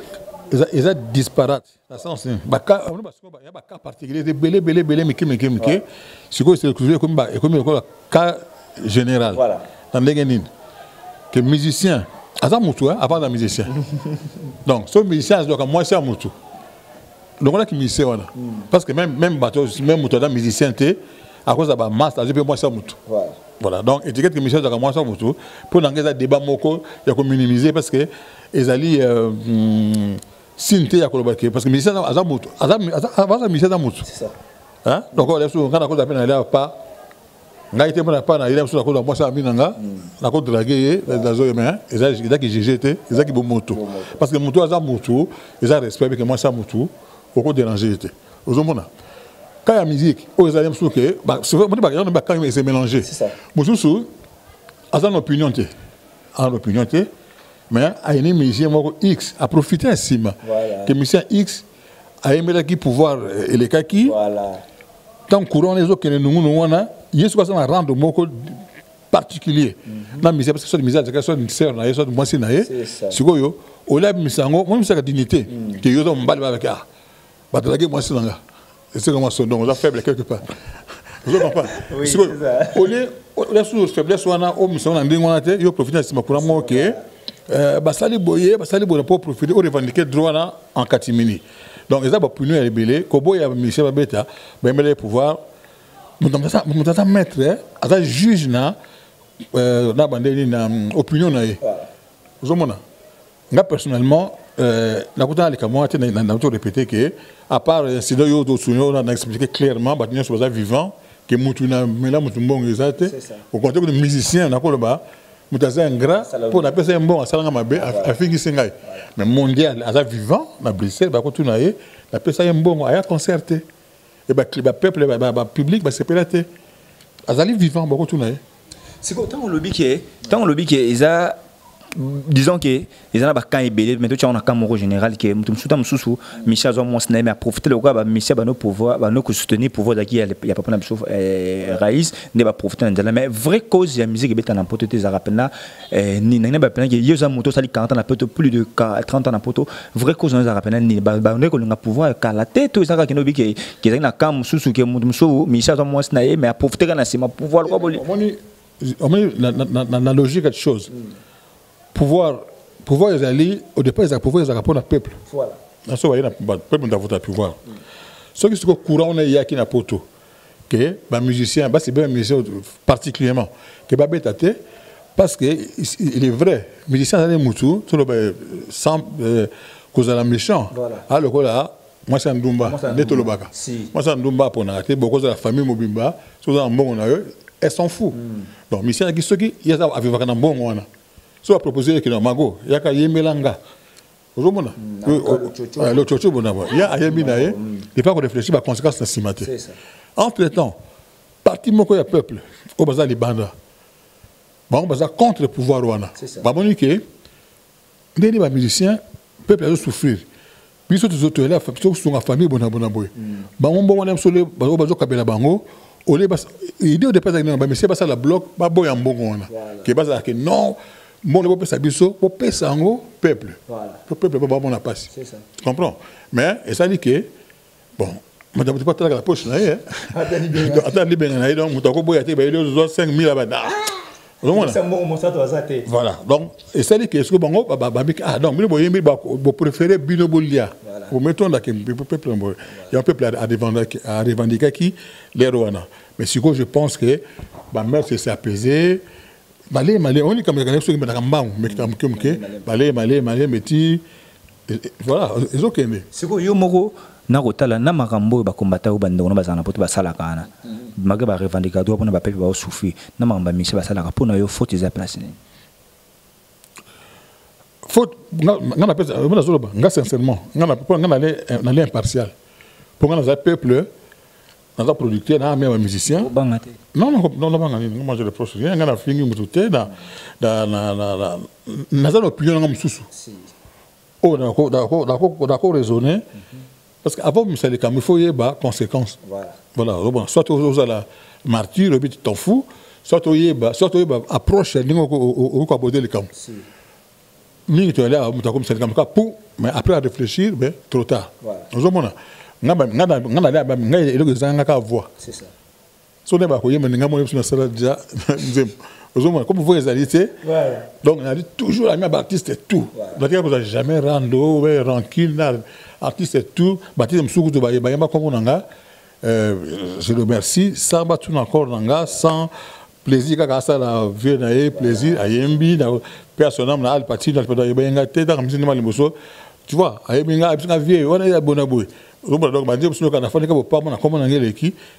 ils ont disparate la sens baka on ba il y a cas particulier de belé miki siko c'est comme cas général voilà dans les que musicien asa mutu à part d'un musicien donc ce musicien doit moi c'est mutu donc on a qui musicien voilà parce que même bateau même mutu dans musicien té à cause de ba masse je peux moi c'est mutu voilà donc étiquette que musicien doit moi c'est mutu pour dans les débats moko il y a comme minimiser parce que ils allaient Sinte ya kolobaki parce que musicien azamutu musicien azamutu c'est ça hein donc on est sur quand on a peine aller pas ngaite mona pas na ile sur la cause moi ça minanga la cause draguer dans zo mais ils qui GGT ils qui bomoto parce que moto azamutu ils a respect que moi ça mutu au ko déranger était ozomona quand la musique aux allem sur que bah souvent on ba quand il se mélanger c'est ça mususu azan opinion té mais à une musicien X a profité ainsi que musicien X a aimé qui pouvoir et les kaki voilà tant courant les autres que nous wana il soit ça rendre moko particulier na musicien parce que soit musicien c'est une sœur na soit moi c'est na sikoyo au la misango moi c'est la dignité que yo on balle avec ah ba draguer moi c'est là c'est comment son donc on a faible quelque part je comprends sikoyo au lieu la sous faiblesse wana au misango na ndingo na te yo profiter ainsi courant moi OK basali boye pour profiter ou revendiquer droit là en catimini donc ils ont puni à rebelle kobo ya Michel Babeta ben les pouvoir mutata maître à juge na bandeli na opinion na zomona nga personnellement la kota les moi na tout répéter que à part incident yo do sunyo on a expliqué clairement batien sur ça vivant que mutuna mela mutumbongo ezate au contexte de musicien na ko ba mutaza ingrat pour na pesa mbongo salanga mabe afingi sengai mais mondial aza vivant na Bruxelles ba ko tunaye na pesa mbongo aya concerté et ba peuple ba public ba sepelate azali vivant ba ko tunaye c'est quoi tant le lobby qui est ça disons que ils en a quand il belé mais tout on a quand mon général qui mutum souta mususu Michel zo mon snai mais profiter le quoi Michel ba no pouvoir ba no ko soutenir pouvoir daki il y a pas na biso raïs ne ba profiter de mais vraie cause la musique beta na poto te za rapena ni na ba pena que yoza moto sali 40 ans na poto plus de 30 ans na poto vraie cause na za rapena ni ba ne ko nga pouvoir ka la tête tout ça ka no bi que na kam mususu que mutum so Michel zo mon snai mais profiter na sima pouvoir quoi la logique quelque chose. Pouvoir les alliés, au départ, ils ont pouvoir les pour le peuple. Voilà. Le peuple doit voter pouvoir. Ce qui est courant, on est qui n'a pas tout. Que les musiciens, c'est bien un musicien particulièrement, que les parce que il est vrai, les musiciens sont moutou, sans cause de la méchant. Alors là, moi c'est un Ndumba, moi c'est un Ndumba pour n'arrêter, beaucoup de la famille Mobimba, souvent en bon elles s'en foutent. Donc les musiciens qui sont qui, ils ont avec un bon on a. So a proposé que non mago, il y a qu'à y melanga. Aujourd'hui, le chocho bon d'abord. Il y a ayemi nae, il pas qu'on réfléchit à conséquences de cimaté. Entre temps, parti moko ya peuple, au bazar les bandes. Bon, bazar contre le pouvoir wana. Ba monique, les musiciens, peuple a souffrir. Puis surtout autres là, surtout sur la famille bona boy. Ba on bon on aime sur le bazo kabela bango. Olé bas, idée au départ mais monsieur basa la bloc, ba boy en bon wana. Que basa que non. Bon, le peuple s'abisso, pour payer ça au peuple. Le peuple va bon la passe. C'est ça. Tu comprends? Mais, et ça dit que, bon, madame, tu peux pas la poche, là, hein? Attends, libérer, donc, tu as beau y aller, il y a 5 000 là-bas. Voilà. Donc, et ça dit que, ce que bon, ah, donc, vous préférez Bino Bolia. Vous mettez là, il y a un peuple à revendiquer qui, les Rwanda. Mais ce que je pense que, ma mère s'est apaisée. Malé, on est comme les gens qui malé, métis. Voilà, ils ont qu'aimé. C'est quoi, Yomoro, Narotala, Namarambo, Bakombata, ou Bandon, Bazana, Poto Basalakana. Magaba revendicateur pour ne pas payer souffrir. Namamba, Michel Basalaka, pour ne faute des places. Faute, on appelle ça, sincèrement, on allait impartial. Pour un peuple, dans un producteur, dans un musicien. Non, moi je le pense rien. On a fini dans une opinion comme sous. Oh, d'accord, raisonner. Parce qu'avant, il faut y avoir des conséquences. Voilà. Soit aux la martyr, le but t'en fous, soit au yeba, approche, au caboter le camp. Ni tu es là, mais après à réfléchir, trop tard. Voilà. C'est ça. Comme vous voyez les réalités, donc on a dit toujours la même artiste et tout. Donc vous n'avez jamais rendu rancune, artiste et tout. Je le remercie. Sans battre encore sans plaisir, quand ça la vie, plaisir, à Yembi, personnellement, à Alpati, dans le tu vois, à Yembi, à vie, on est à Bonaboué. Donc,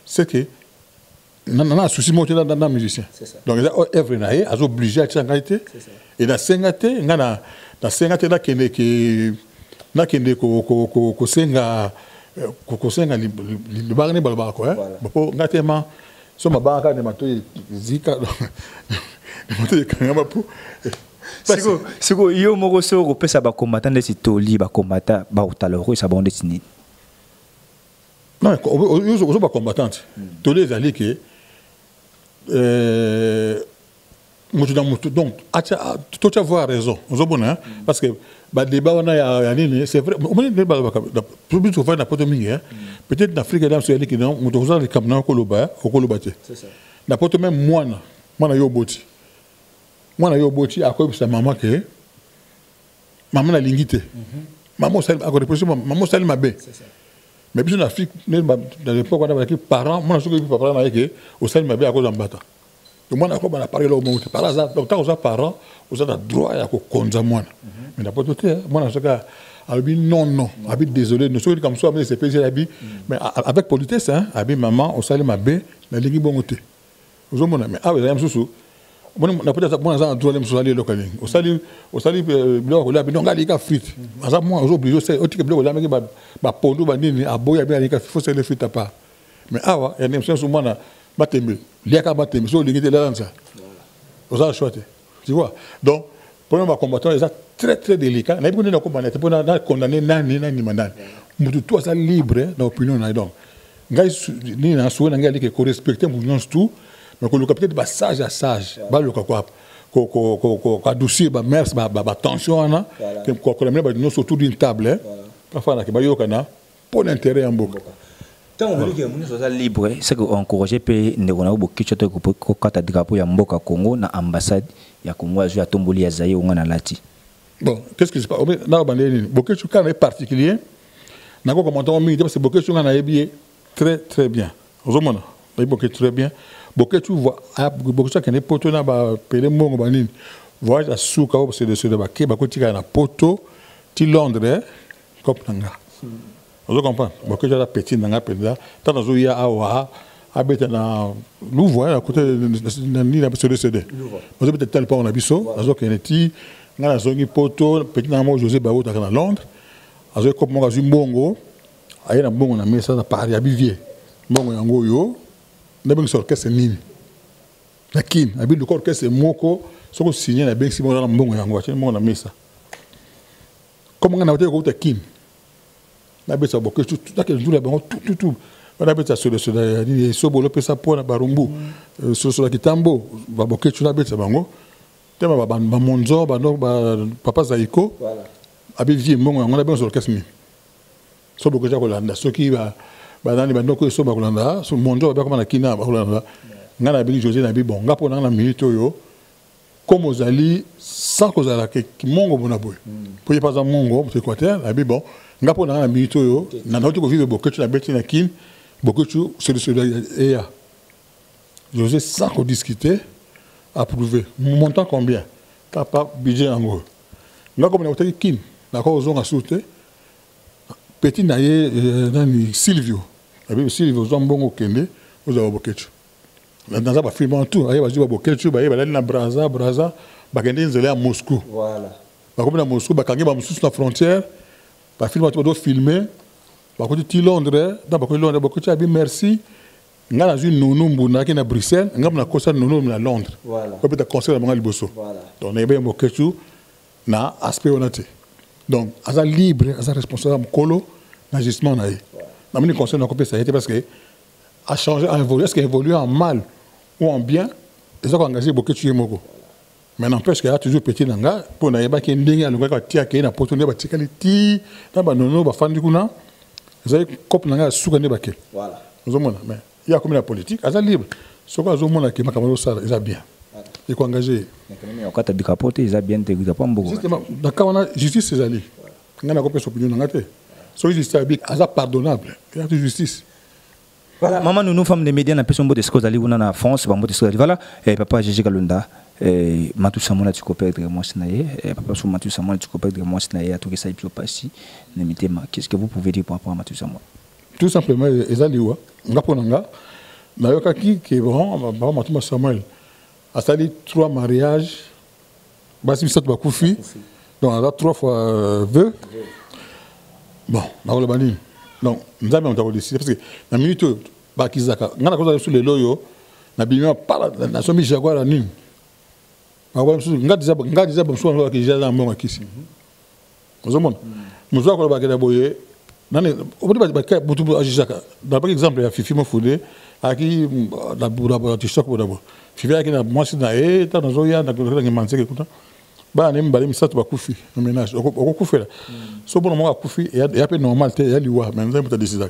c'est que on a un souci monté dans le musicien. Donc, ils sont obligés à être en qualité. Et dans 5 ans, on a 5 ans, on a non, ils sont pas combattants. Tous les alliés qui donc, tu as raison. Parce que le débat, c'est vrai. Peut-être en Afrique, il y a des gens qui ont même moi, à quoi c'est maman qui maman a l'ingité. Maman, ça m'a bien. Mais puis en Afrique, dans l'époque, on avait des parents, moi, je suis parents au sein de ma vie à cause d'un bâtard. Donc, moi, on a parlé là au monde. Par hasard, donc, quand on a parents, on a le droit à conduire moi. Mais n'importe quoi, moi, dans ce cas, non, désolé, nous sommes comme ça, mais c'est plaisir à mais avec politesse, maman, on salue ma bé, la ligne bon côté. Vous avez mais ah, vous avez un sous. On a peut-être un droit de me local. On salue, bloc là, donc il y a frites. Moi, aujourd'hui, je sais, au type bloc là, mais bah pondo, bah nini, à boya, bien il faut se les frites à part. Mais ah ouais, il y a une émission sur moi là, batembe, il y a qu'à batembe, sur l'unité là ça. Vous avez choisi, tu vois. Donc, pour les combattants, ils sont très très délicats. On a besoin de combattre, pour condamner nani mandan. Mutu tout ça libre dans l'opinion là donc. Gars, ni na souhait n'anga dit que respecter mouvement tout. Mais qu'on le peut-être bah sage à sage bah le quoi adoucir bah merci bah tension là qu'on aimerait bah nous autour d'une table parfois là que bah yo kana pour l'intérêt en beaucoup Tant on veut que nous soyons libres, c'est qu'on encourage les gens beaucoup de choses drapeau ya mboka Congo na ambassade ya Congo à Tomboli ya Zaïre ou en Alati. Bon, qu'est-ce qui se passe? Dans le beaucoup de choses est particulier. N'a pas commenté en minute parce que beaucoup de choses on a habillé très bien. Vous voyez, beaucoup très bien. Beaucoup de choses beaucoup de choses qui n'est pas tout na ba pele mongo banini. Voyage à souka c'est de ce débat qui ba kotika na poto ti Londres comme nanga. Vous comprenez? Beaucoup de gens petit nanga penda. Tant dans zoya awa habite na Louvre à côté ni na sur le CD. Vous avez peut-être tel pas on a biso, azo keneti ngana zongi poto petit na mo José Bao ta na Londres. Azo comme mo gazu mbongo aye na mbongo na mesa na Paris à Bivier. Mbongo yango yo na bengi sur orchestre nini. Na kin, abi le orchestre moko soko signé na bengi mo na mbongo yango ache mbongo na mesa. Comme ngana wote ko ta kin. Na besa beaucoup tout la bango tout on a besa sur le ni sobolo pesa pona barumbu sur la kitambo ba beaucoup tout la besa bango tema ba monzo ba no ba papa Zaiko voilà abi vie mbongo on a besoin sur orchestre ni so beaucoup ja kolanda soki ba nani ba ndoko so ba kolanda so monzo ba koma na kina ba kolanda ngana bi José na bi bon ngapo na minute yo comme ozali sans cause la que mongo bona boy pour y pas en mongo c'est Équateur abi bon ngapo na minute yo na nauti ko vivre beaucoup tu la bête na kin beaucoup tu c'est et José sans qu'on discuter approuvé montant combien papa budget en gros là comme on a kin na ko ozonga souté petit naie nani Silvio abi Silvio zombongo kende oza bokechu dans ça ba film en tout aye ba jiba bokechu ba yeba na Braza ba kende nzele à Moscou voilà ba comme na Moscou ba kangi ba mususu na frontière ba film to do filmer ba ko ti Londres da ba ko Londres ba ko ti abi merci ngana zu nono mbuna ki na Bruxelles ngam na kosa nono na Londres voilà ko peut conseil na bangali bosso voilà donc na yeba bokechu na aspect onate donc asa libre asa responsable kolo na justement na na mini conseil na ko pesa parce que a changé a évolué est-ce qu'il évolue en mal ou en bien ils ont engagé beaucoup de chimoko mais n'empêche qu'il y a toujours petit nanga pour na yeba ki ndenge alonga ka tia ke na poto ne ba tikaliti na ba nono ba fandi kuna ils cop nanga suka ne ba ke voilà nous omona mais il y a comme la politique asa libre ce qu'on omona ki makamalo sala ils a bien il faut engager mais quand même quand tu capote ils a bien te pas beaucoup justement dans quand on a justice c'est ali ngana ko pesa opinion nanga te so justice abi asa pardonnable il y a de justice. Voilà, maman, nous femmes des médias, nous avons des choses à dire en France, voilà, papa Gégé Kalunda, Matou Samona, tu coopères de moi, papa Matou Samona, tu coopères de moi, à tout ça, et puis au passé, qu'est-ce que vous pouvez dire par rapport à Matou Samona? Tout simplement, les Aliwa, Ngaponanga, Nayokaki, qui est bon, Matou Samuel, a sali 3 mariages, Bassi Sat Bakoufi, donc on a 3 fois vœux. Bon, dans le bani. Donc, nous avons décidé parce que dans la minute, Bakizaka, on a cause sur les loyaux, on a bien parlé, on a mis Jaguar à Nîmes. On a déjà besoin de qu'il y ait un bon ici. Vous avez nous avons fait des boyaux. Dans par exemple, il y a Fifi Mofoudé, à qui la t-shirt pour d'abord. Fifi a qui n'a moi c'est naé, t'as dans Zoya, n'a que les mansés qui bah nem balé misat ba koufi no ménage o koufi là so bon mo koufi et a peu normal té ya liwa mais nous avons décidé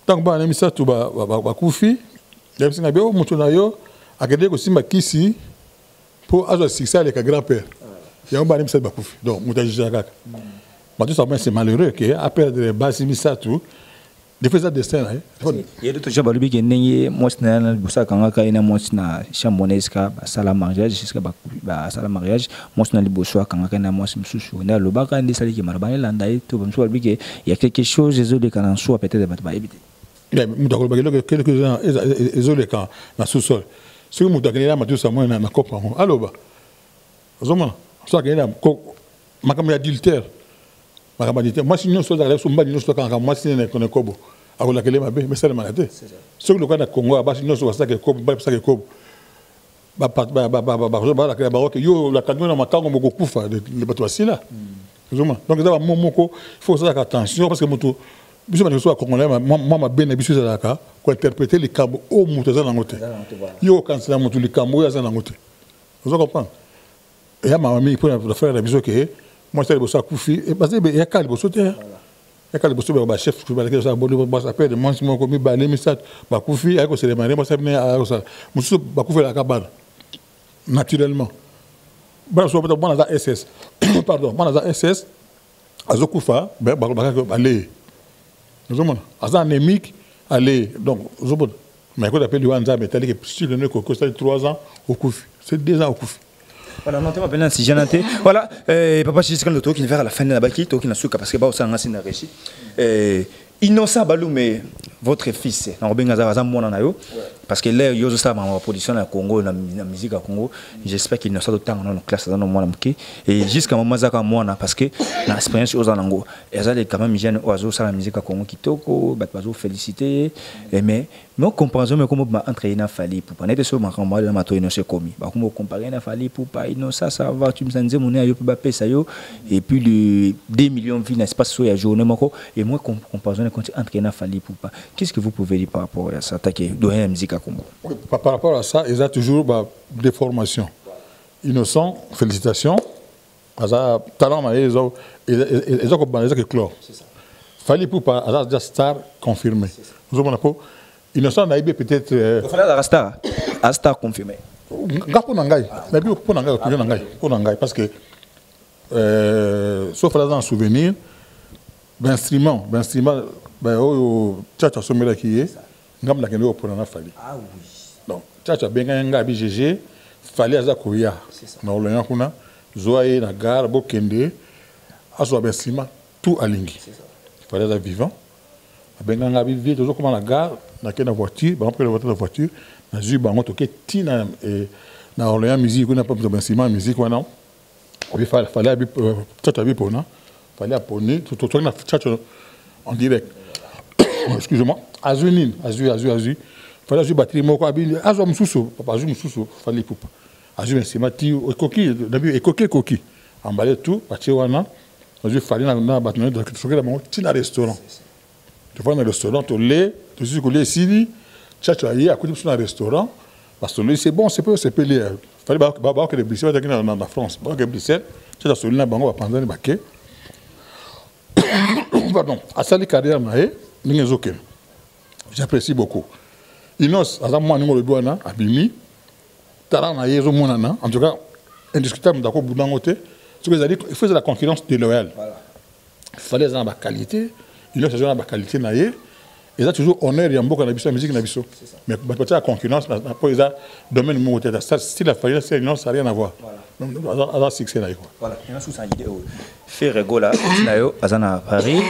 tant ba nem misat ba koufi ya singa be o mutu na yo akede ko simba kisi pour azo succès avec grand-père ya ba nem misat ba koufi donc muta jaka mais tout ça c'est malheureux que après de basi misat tout des fois ça destin là il y a d'autres gens balubi qui n'engé moi na bossa kanga ka ina moi na chamboneska sala mariage jusqu'à ba sala mariage moi na liboso kanga ka na moi msusu na lo baka ndi sali ki marabane landa to bamso balubi que il y a quelque chose désolé quand en soi peut-être ba éviter mais mutakolo bagelo quelques gens désolé quand na sous-sol ce que mutakelo na matu sa moi na copa allo ba ozoma ça que na makam adultère moi si nous sommes allés sur Mbadi nous sommes quand moi si nous connaissons Kobo alors la kelema mais ça le malade ce que le Canada Congo bah si nous sommes ça que Kobo bah ça que Kobo bah la kelema que yo la camion na makango moko kufa les bateaux assis là donc ça va momoko il faut faire attention parce que moto biso ba so congolais moi ma ben biso za ka ko interpréter les cabo au moto za nangote yo quand c'est la moto les cabo ya za nangote vous comprenez et ma mamie pour faire la biso que moi c'est le bossa koufi et parce que il y a calme bosso terre et quand le boss ba chef tu ba que ça bon ba ça perd moi mon commis ba les messages ba kufi ay ko se démarrer moi ça venir à ça musu ba kufi la cabane naturellement ba so ba na SS pardon ba na SS azokufa ba aller nous on a anémique aller donc zobon mais quand appelle Luanza mais tellement que si le ne que ça 3 ans au kufi c'est 2 ans au kufi. Voilà, non, maintenant si j'ai noté. Voilà, papa, je suis quand le tour qui vient à la fin de la baki, tour qui n'a su parce que bah on s'en a réussi. Innocent Balou, mais votre fils, on bien gaza mon anayo, parce que là, yo ça ma production à Congo, la musique à Congo. J'espère qu'il ne sort autant dans nos classes dans nos mois d'amké et jusqu'à moment zaka moi parce que la expérience aux anango. Et ça, quand même, jeune oiseau ça la musique à Congo qui toko, bat oiseau félicité. Mais on comparaison mais comment entraîner na fali pour pas n'être sur ma campagne de mato innocent commis. Bah comment comparer na fali pour pas innocent ça va tu me sens mon ayo pour pas ça yo et puis le 2 millions de vie n'est pas sur la journée mako et moi comparaison quand entraîner na fali pour pas. Qu'est-ce que vous pouvez dire par rapport à ça attaquer de la musique à Congo? Par rapport à ça, ils ont toujours des formations. Innocent, félicitations. Ils ont talent, ils ont clore. Fallait pour pas, ils ont déjà star confirmé. Vous avez pas. Innocent n'a peut-être. Il fallait la star, à star confirmé. Pour Nangai, mais pour Nangai, parce que sauf là dans souvenir, d'instrument, tchatcha sommet qui est. Ngam la kendo pour na fali. Ah oui. Donc tchatcha benga nga bi GG fali aza koya. Na olonya kuna zoaye na gare bokende aso ba sima tout alingi. Fali aza vivant. Benga nga bi vie toujours comme la gare na kena voiture, ba prendre la voiture, na ju ba ngoto ke tina na olonya musique kuna pas ba sima musique wana. Abi fali abi tchatcha bi pona. Fali a poni tout na tchatcha en direct. Excusez-moi, Azunin, Azu. Fallait jouer batterie, moi, Azu Moussou, papa, Azu Moussou, fallait pour pas. Azu, c'est Mati, coquille, d'abord, et coquille. Emballé tout, parti wana, Azu, fallait na batterie, donc, tu fais un restaurant. Tu vois, dans le restaurant, tu lait, tu sais que lait ici, tu as à côté de un restaurant, parce que c'est bon, c'est peu lait. Fallait que les Bruxelles, dans la France, que Bruxelles, tu as celui là, on va prendre un baquet. Pardon, à sa carrière, j'apprécie beaucoup. Inos, à moi, nous le douane, Abimi, Taran, en tout cas, indiscutable, d'accord, Boudangote, ce que vous avez dit, il faisait la concurrence déloyale. Il fallait avoir la qualité, Inos, il a la qualité, ils ont toujours honneur, il y a beaucoup de musique, mais peut-être la concurrence, ils ont domaine de mon si la faillite, c'est Inos, ça n'a rien à voir. Voilà, succès là. Voilà, il y a une idée. Faire rigoler, à Paris.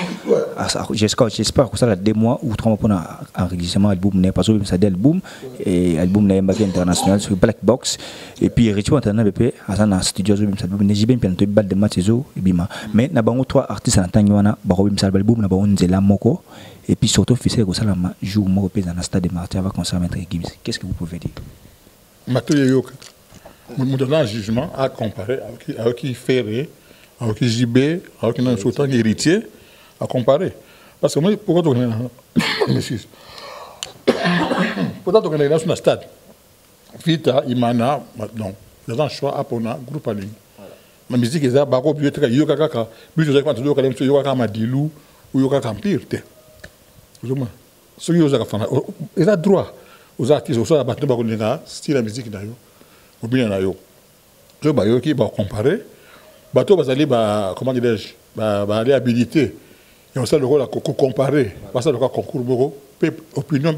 J'espère que ça a 2 mois ou 3 mois pour un enregistrement album, parce que c'est album et album n'est pas international sur Black Box. Et puis Richard Internet BP, à un studio, j'ai bien planté balle de match et bima. Mais n'a pas 3 artistes en Tangiana, Barobim Salbalboum, n'a pas un Zela Moko. Et puis surtout, officiel que ça la joue Moko dans le stade de Martin avec concert Maître Gims. Qu'est-ce que vous pouvez dire? Mathieu nous donnons un jugement à comparer avec qui Ferré, avec qui JB, avec qui Sultan héritier, à comparer. Parce que moi, pourquoi tu es pourquoi tu es dans un stade Vita, Imana, non, les gens choix à Pona, groupe à ligne. Ma musique est là, Baro, Biotra, Yokaka, Biotra, quand tu dois aller sur Yokaka Madilou ou Yokaka Empire. Ce qui est aux ils ont droit aux artistes, aux artistes, style la musique d'ailleurs. Ou bien là, je vais qui va comparer. Bateau va aller, comment dirais-je, aller habiliter. Et on sait le rôle à comparer. Parce que le concours, l'opinion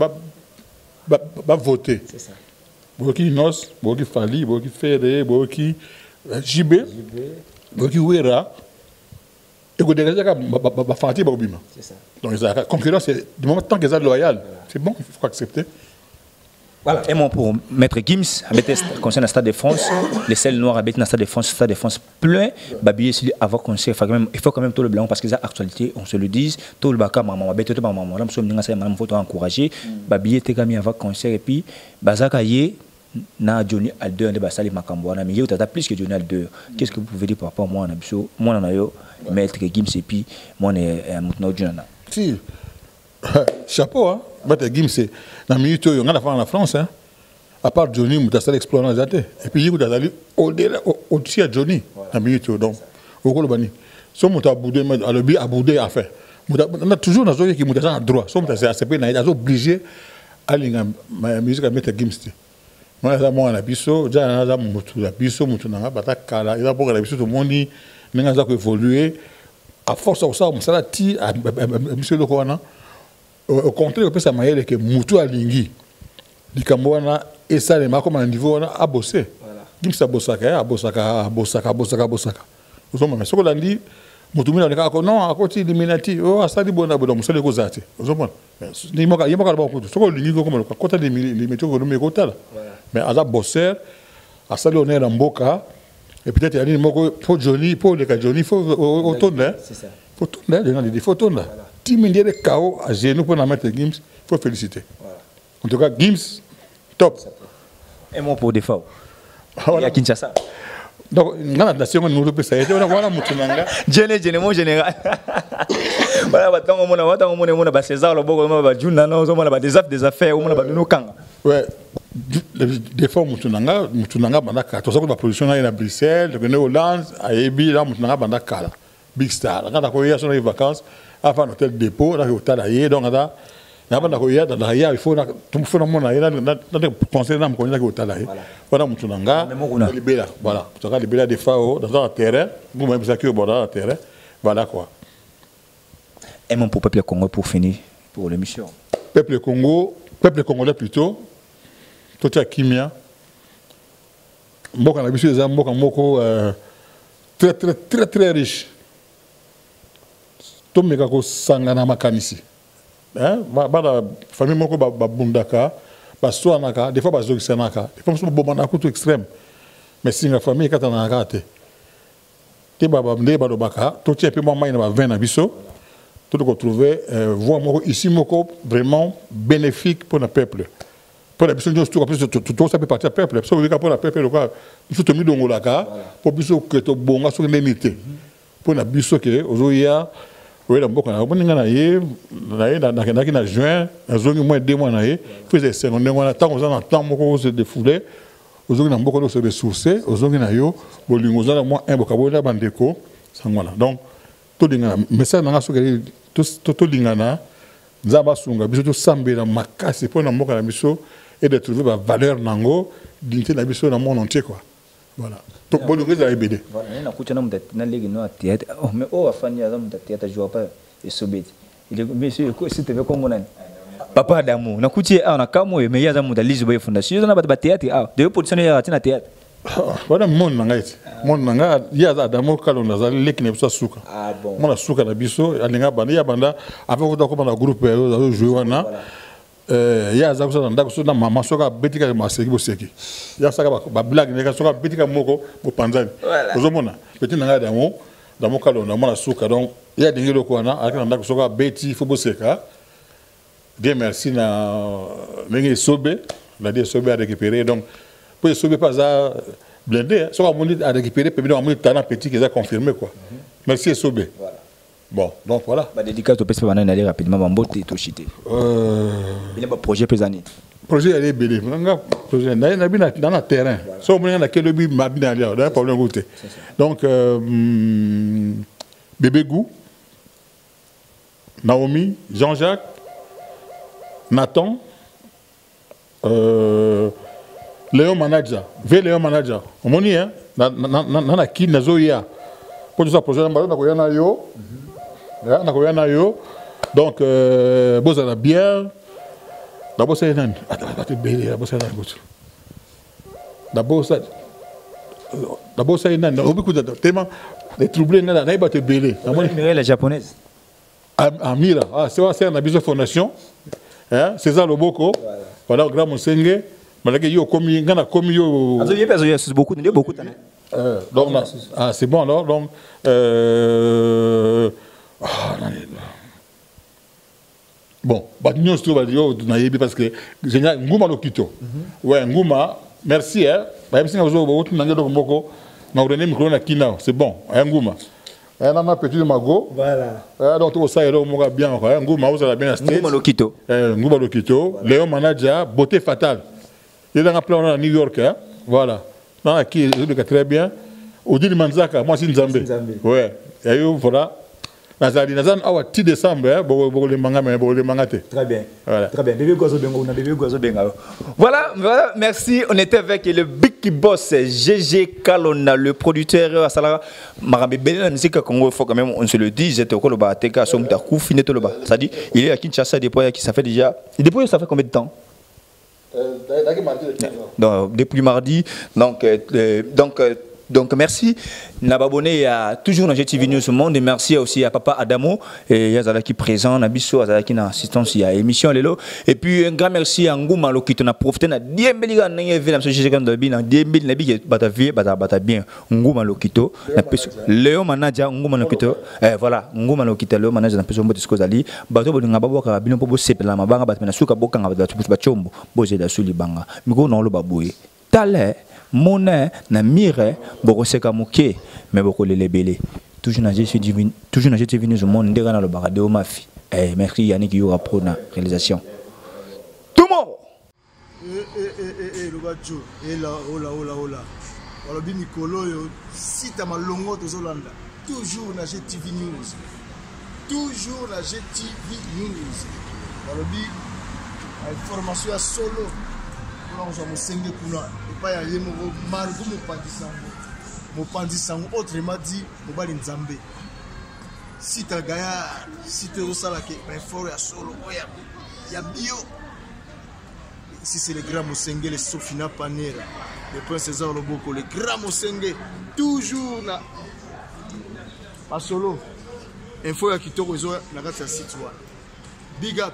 va voter. C'est ça. Boki Inos, Boki Fali, Boki Ferré, Boki JB, Boki Ouera. Et que déjà, va fanter Bobima. C'est ça. Donc, la concurrence, du moment tant qu'ils sont loyaux, c'est bon, il faut accepter. Voilà, et moi pour Maître Gims, concernant le Stade de France, les selles noirs habitent dans le Stade de France plein, babiller sur avant concert, il faut quand même tout le blanc parce que c'est actualité, on se le dit, tout le baka maman, babiller tout le maman, là nous sommes madame faut encourager, babiller t'es comme avant concert et puis bazaka yé na Johnny Alder de basali makambo na mais t'as plus que Johnny Alder. Qu'est-ce que vous pouvez dire par rapport à moi moi on a yo Maître Gims et puis moi on est maintenant Johnny. Si chapeau, hein. Maître Gims, c'est dans la minute où on a fait en France, hein. À part Johnny, on a exploré dans les athées. Et puis, il y a au-dessus de Johnny, dans la minute où donc, au Colobani. Si on a boudé, à le à boudé à faire. On a toujours dans qui muta en droit. Somme ta c'est pas na obligé à linga musique à mettre Gims. Moi ça moi na biso, déjà na mutu la biso mutu na bata kala, il a pour la biso tout le monde ni nga za ko évoluer à force de ça on ça ti à monsieur le Kwana. Au contraire, on peut s'amayer que mutu a lingi. Likambo wana et ça les marques comme un niveau on a bossé. Voilà. Gims a bossaka. Vous savez ce que l'on dit mutu mina ndika ko non akoti eliminati oh asali bona bodo musale ko zati uzomona ni moka ba ko soko lingi ko comme kota de limite ko no kota mais aza bosser asali on est dans mboka et peut-être yani moko pour Johnny pour le Johnny faut autonne c'est ça faut tourner les photos là 10 milliers de KO à genoux pour mettre Gims faut féliciter en tout cas Gims top et mon pour défaut il y a Kinshasa. Donc, la nation nous peut ça. Voilà mutunanga. Jeune mon général. Voilà batango mona ba César le boko ba juna na zo mona ba des affaires mona ba no kanga. Ouais. Des fois mutunanga bandaka. To ça ko ba production na Bruxelles, de Hollande, à Ebi là mutunanga bandaka. Big Star. Quand on y a son vacances, avant l'hôtel dépôt, là hôtel ailleurs donc là il faut tout faire mon conseil dans mon hôtel voilà mutunanga libéra voilà tu vas libérer des FAO dans un terrain vous même ça que dans un terrain voilà quoi et mon peuple Congo pour finir pour l'émission peuple congolais plutôt tout à Kimia mboka na biso za mboka moko très riche to meka ko sangana makanisi la famille moko babundaka baswanaka des fois bazokisanaka des fois bomana kutu extrême mais si la famille katana kate te baba ndé balobaka to tie pe moi na ba 20 na biso to ko trouver voie moko ici moko vraiment bénéfique pour le peuple pour la biso tout tout ça peut partir peuple parce que pour le peuple quoi il faut te mi dongolaka pour biso que to bonga sur l'unité pour la biso que aujourd'hui oui, la boca na bonne ngana ye na juin azongi moins 2 mois na ye faisait seconde ngana tant on a temps moko se défouler ozongi na boka se ressourcer ozongi na yo bolingo za moi un boka bona bandeko sangwana donc to dingana message na ngaso to dingana nzaba sunga biso to sambela makasi pour na boka na biso et de trouver la valeur nango dignité na biso na monde entier quoi voilà. Donc, bon, nous avons BD. Voilà, on a coupé na légui no théâtre. Oh, mais oh, afanya za muta théâtre joue pas et sobeti. Il est monsieur si tu veux comme on papa d'amour. Na coupé on a kamo mais ya za muta Lisboa fondation. Na ba théâtre ah, de positionner ya tina théâtre. Voilà mon nangait. Mon nanga ya za d'amour kalona za leki ne suka. Ah bon. Mon suka na biso alinga banda ya banda avec vous d'accord na groupe za jouer na ya za kusa ndako so na mama soka betika maseki boseki ya saka ba blague ne ka soka betika moko bo panzani ozomona petit nanga da mo kalo na mona suka donc ya dingelo ko na aka ndako soka beti fo boseka bien merci na ngi sobe la dia sobe a récupérer donc pour sobe pas ça blindé soka moni a récupérer peut bien moni talent petit qui a confirmé quoi merci sobe voilà. Bon, donc voilà. Bah, dédicace au PSP, on a allé rapidement, Mambote et Toshite. Il y a un projet pesani. Projet, il est belé. Projet, il y a dans le terrain. Si on a quel lobby, il y a un problème goûté. Donc, Bébé Gou, Naomi, Jean-Jacques, Nathan, Léon Manager, Léon Manager. On dit, hein, dans la qui n'a zoïa. Pour tout ça, projet, on a yo. Donc, vous avez bien. D'abord, c'est un d'abord, c'est un tellement les troublés, n'a pas été belé. La japonaise. Amira, c'est un abiso fondation. César Loboko, voilà, grand Monsenge. Malgré yo, comme il y a comme yo. Beaucoup, beaucoup. Donc, c'est bon alors. Donc, bon, nous sommes parce que j'ai un Ngouma Lokito. Ouais, Ngouma, merci. Même si vous avez c'est bon, un Ngouma. Un petit mago. Voilà. Donc, tout ça, il bien. Ngouma, vous avez bien acheté. Ngouma Lokito. Ngouma Lokito. Léon Manager, beauté fatale. Il est dans un plan à New York. Voilà. Non, qui est très bien. Odile Manzaka, moi, c'est Nzambé. Ouais. Et voilà. Nazali nazan awa 10 décembre boko le manga mais boko le manga te. Très bien. Voilà. Très bien. Bébé Gozo Bengo, on a bébé Gozo Bengo. Voilà, merci. On était avec le big boss GG Kalona, le producteur à Salara. Marambe Bene la musique à Congo, il faut quand même on se le dit, j'étais au Koloba Teka Somta Koufine Toloba. Ça dit, il est à Kinshasa depuis ça fait déjà. Depuis ça fait combien de temps? Depuis mardi. Donc merci. Nababonné à toujours dans GTV News au monde et merci aussi à papa Adamo et Yazala qui présent Nabiso Azala qui na assistance à émission lelo et puis un grand merci à Ngouma lo qui t'a profité na 10 000 na yeve na société quand dabi na 10 000 na bi bata vie bata bien Ngouma lo kito na peso Léo manager Ngouma lo kito voilà Ngouma lo kito Léo manager na peso mbo disco zali bato bo ngaba boka bino po sepela mabanga bat na suka boka ngaba ba chombo boze da suli banga miko na lo babuye tale monnaie na mire bokoseka moke mais bokole lebele toujours na GTV News au monde ndeka na lo baradeo mafi merci Yannick Yura pro na réalisation tout le monde le bacho là ola walobi mikolo yo sita malongo tozolanda toujours na GTV News walobi information ya solo on va mosenge kuna epa ya yemo margo mopandisango autrement dit mobali nzambe sita gaya site osala ke fort ya solo ya bio ici c'est le grand mosenge le Sofina Panera le prince César Loboko le grand mosenge toujours na pas solo info ya kitoko zo na kati ya site wa big up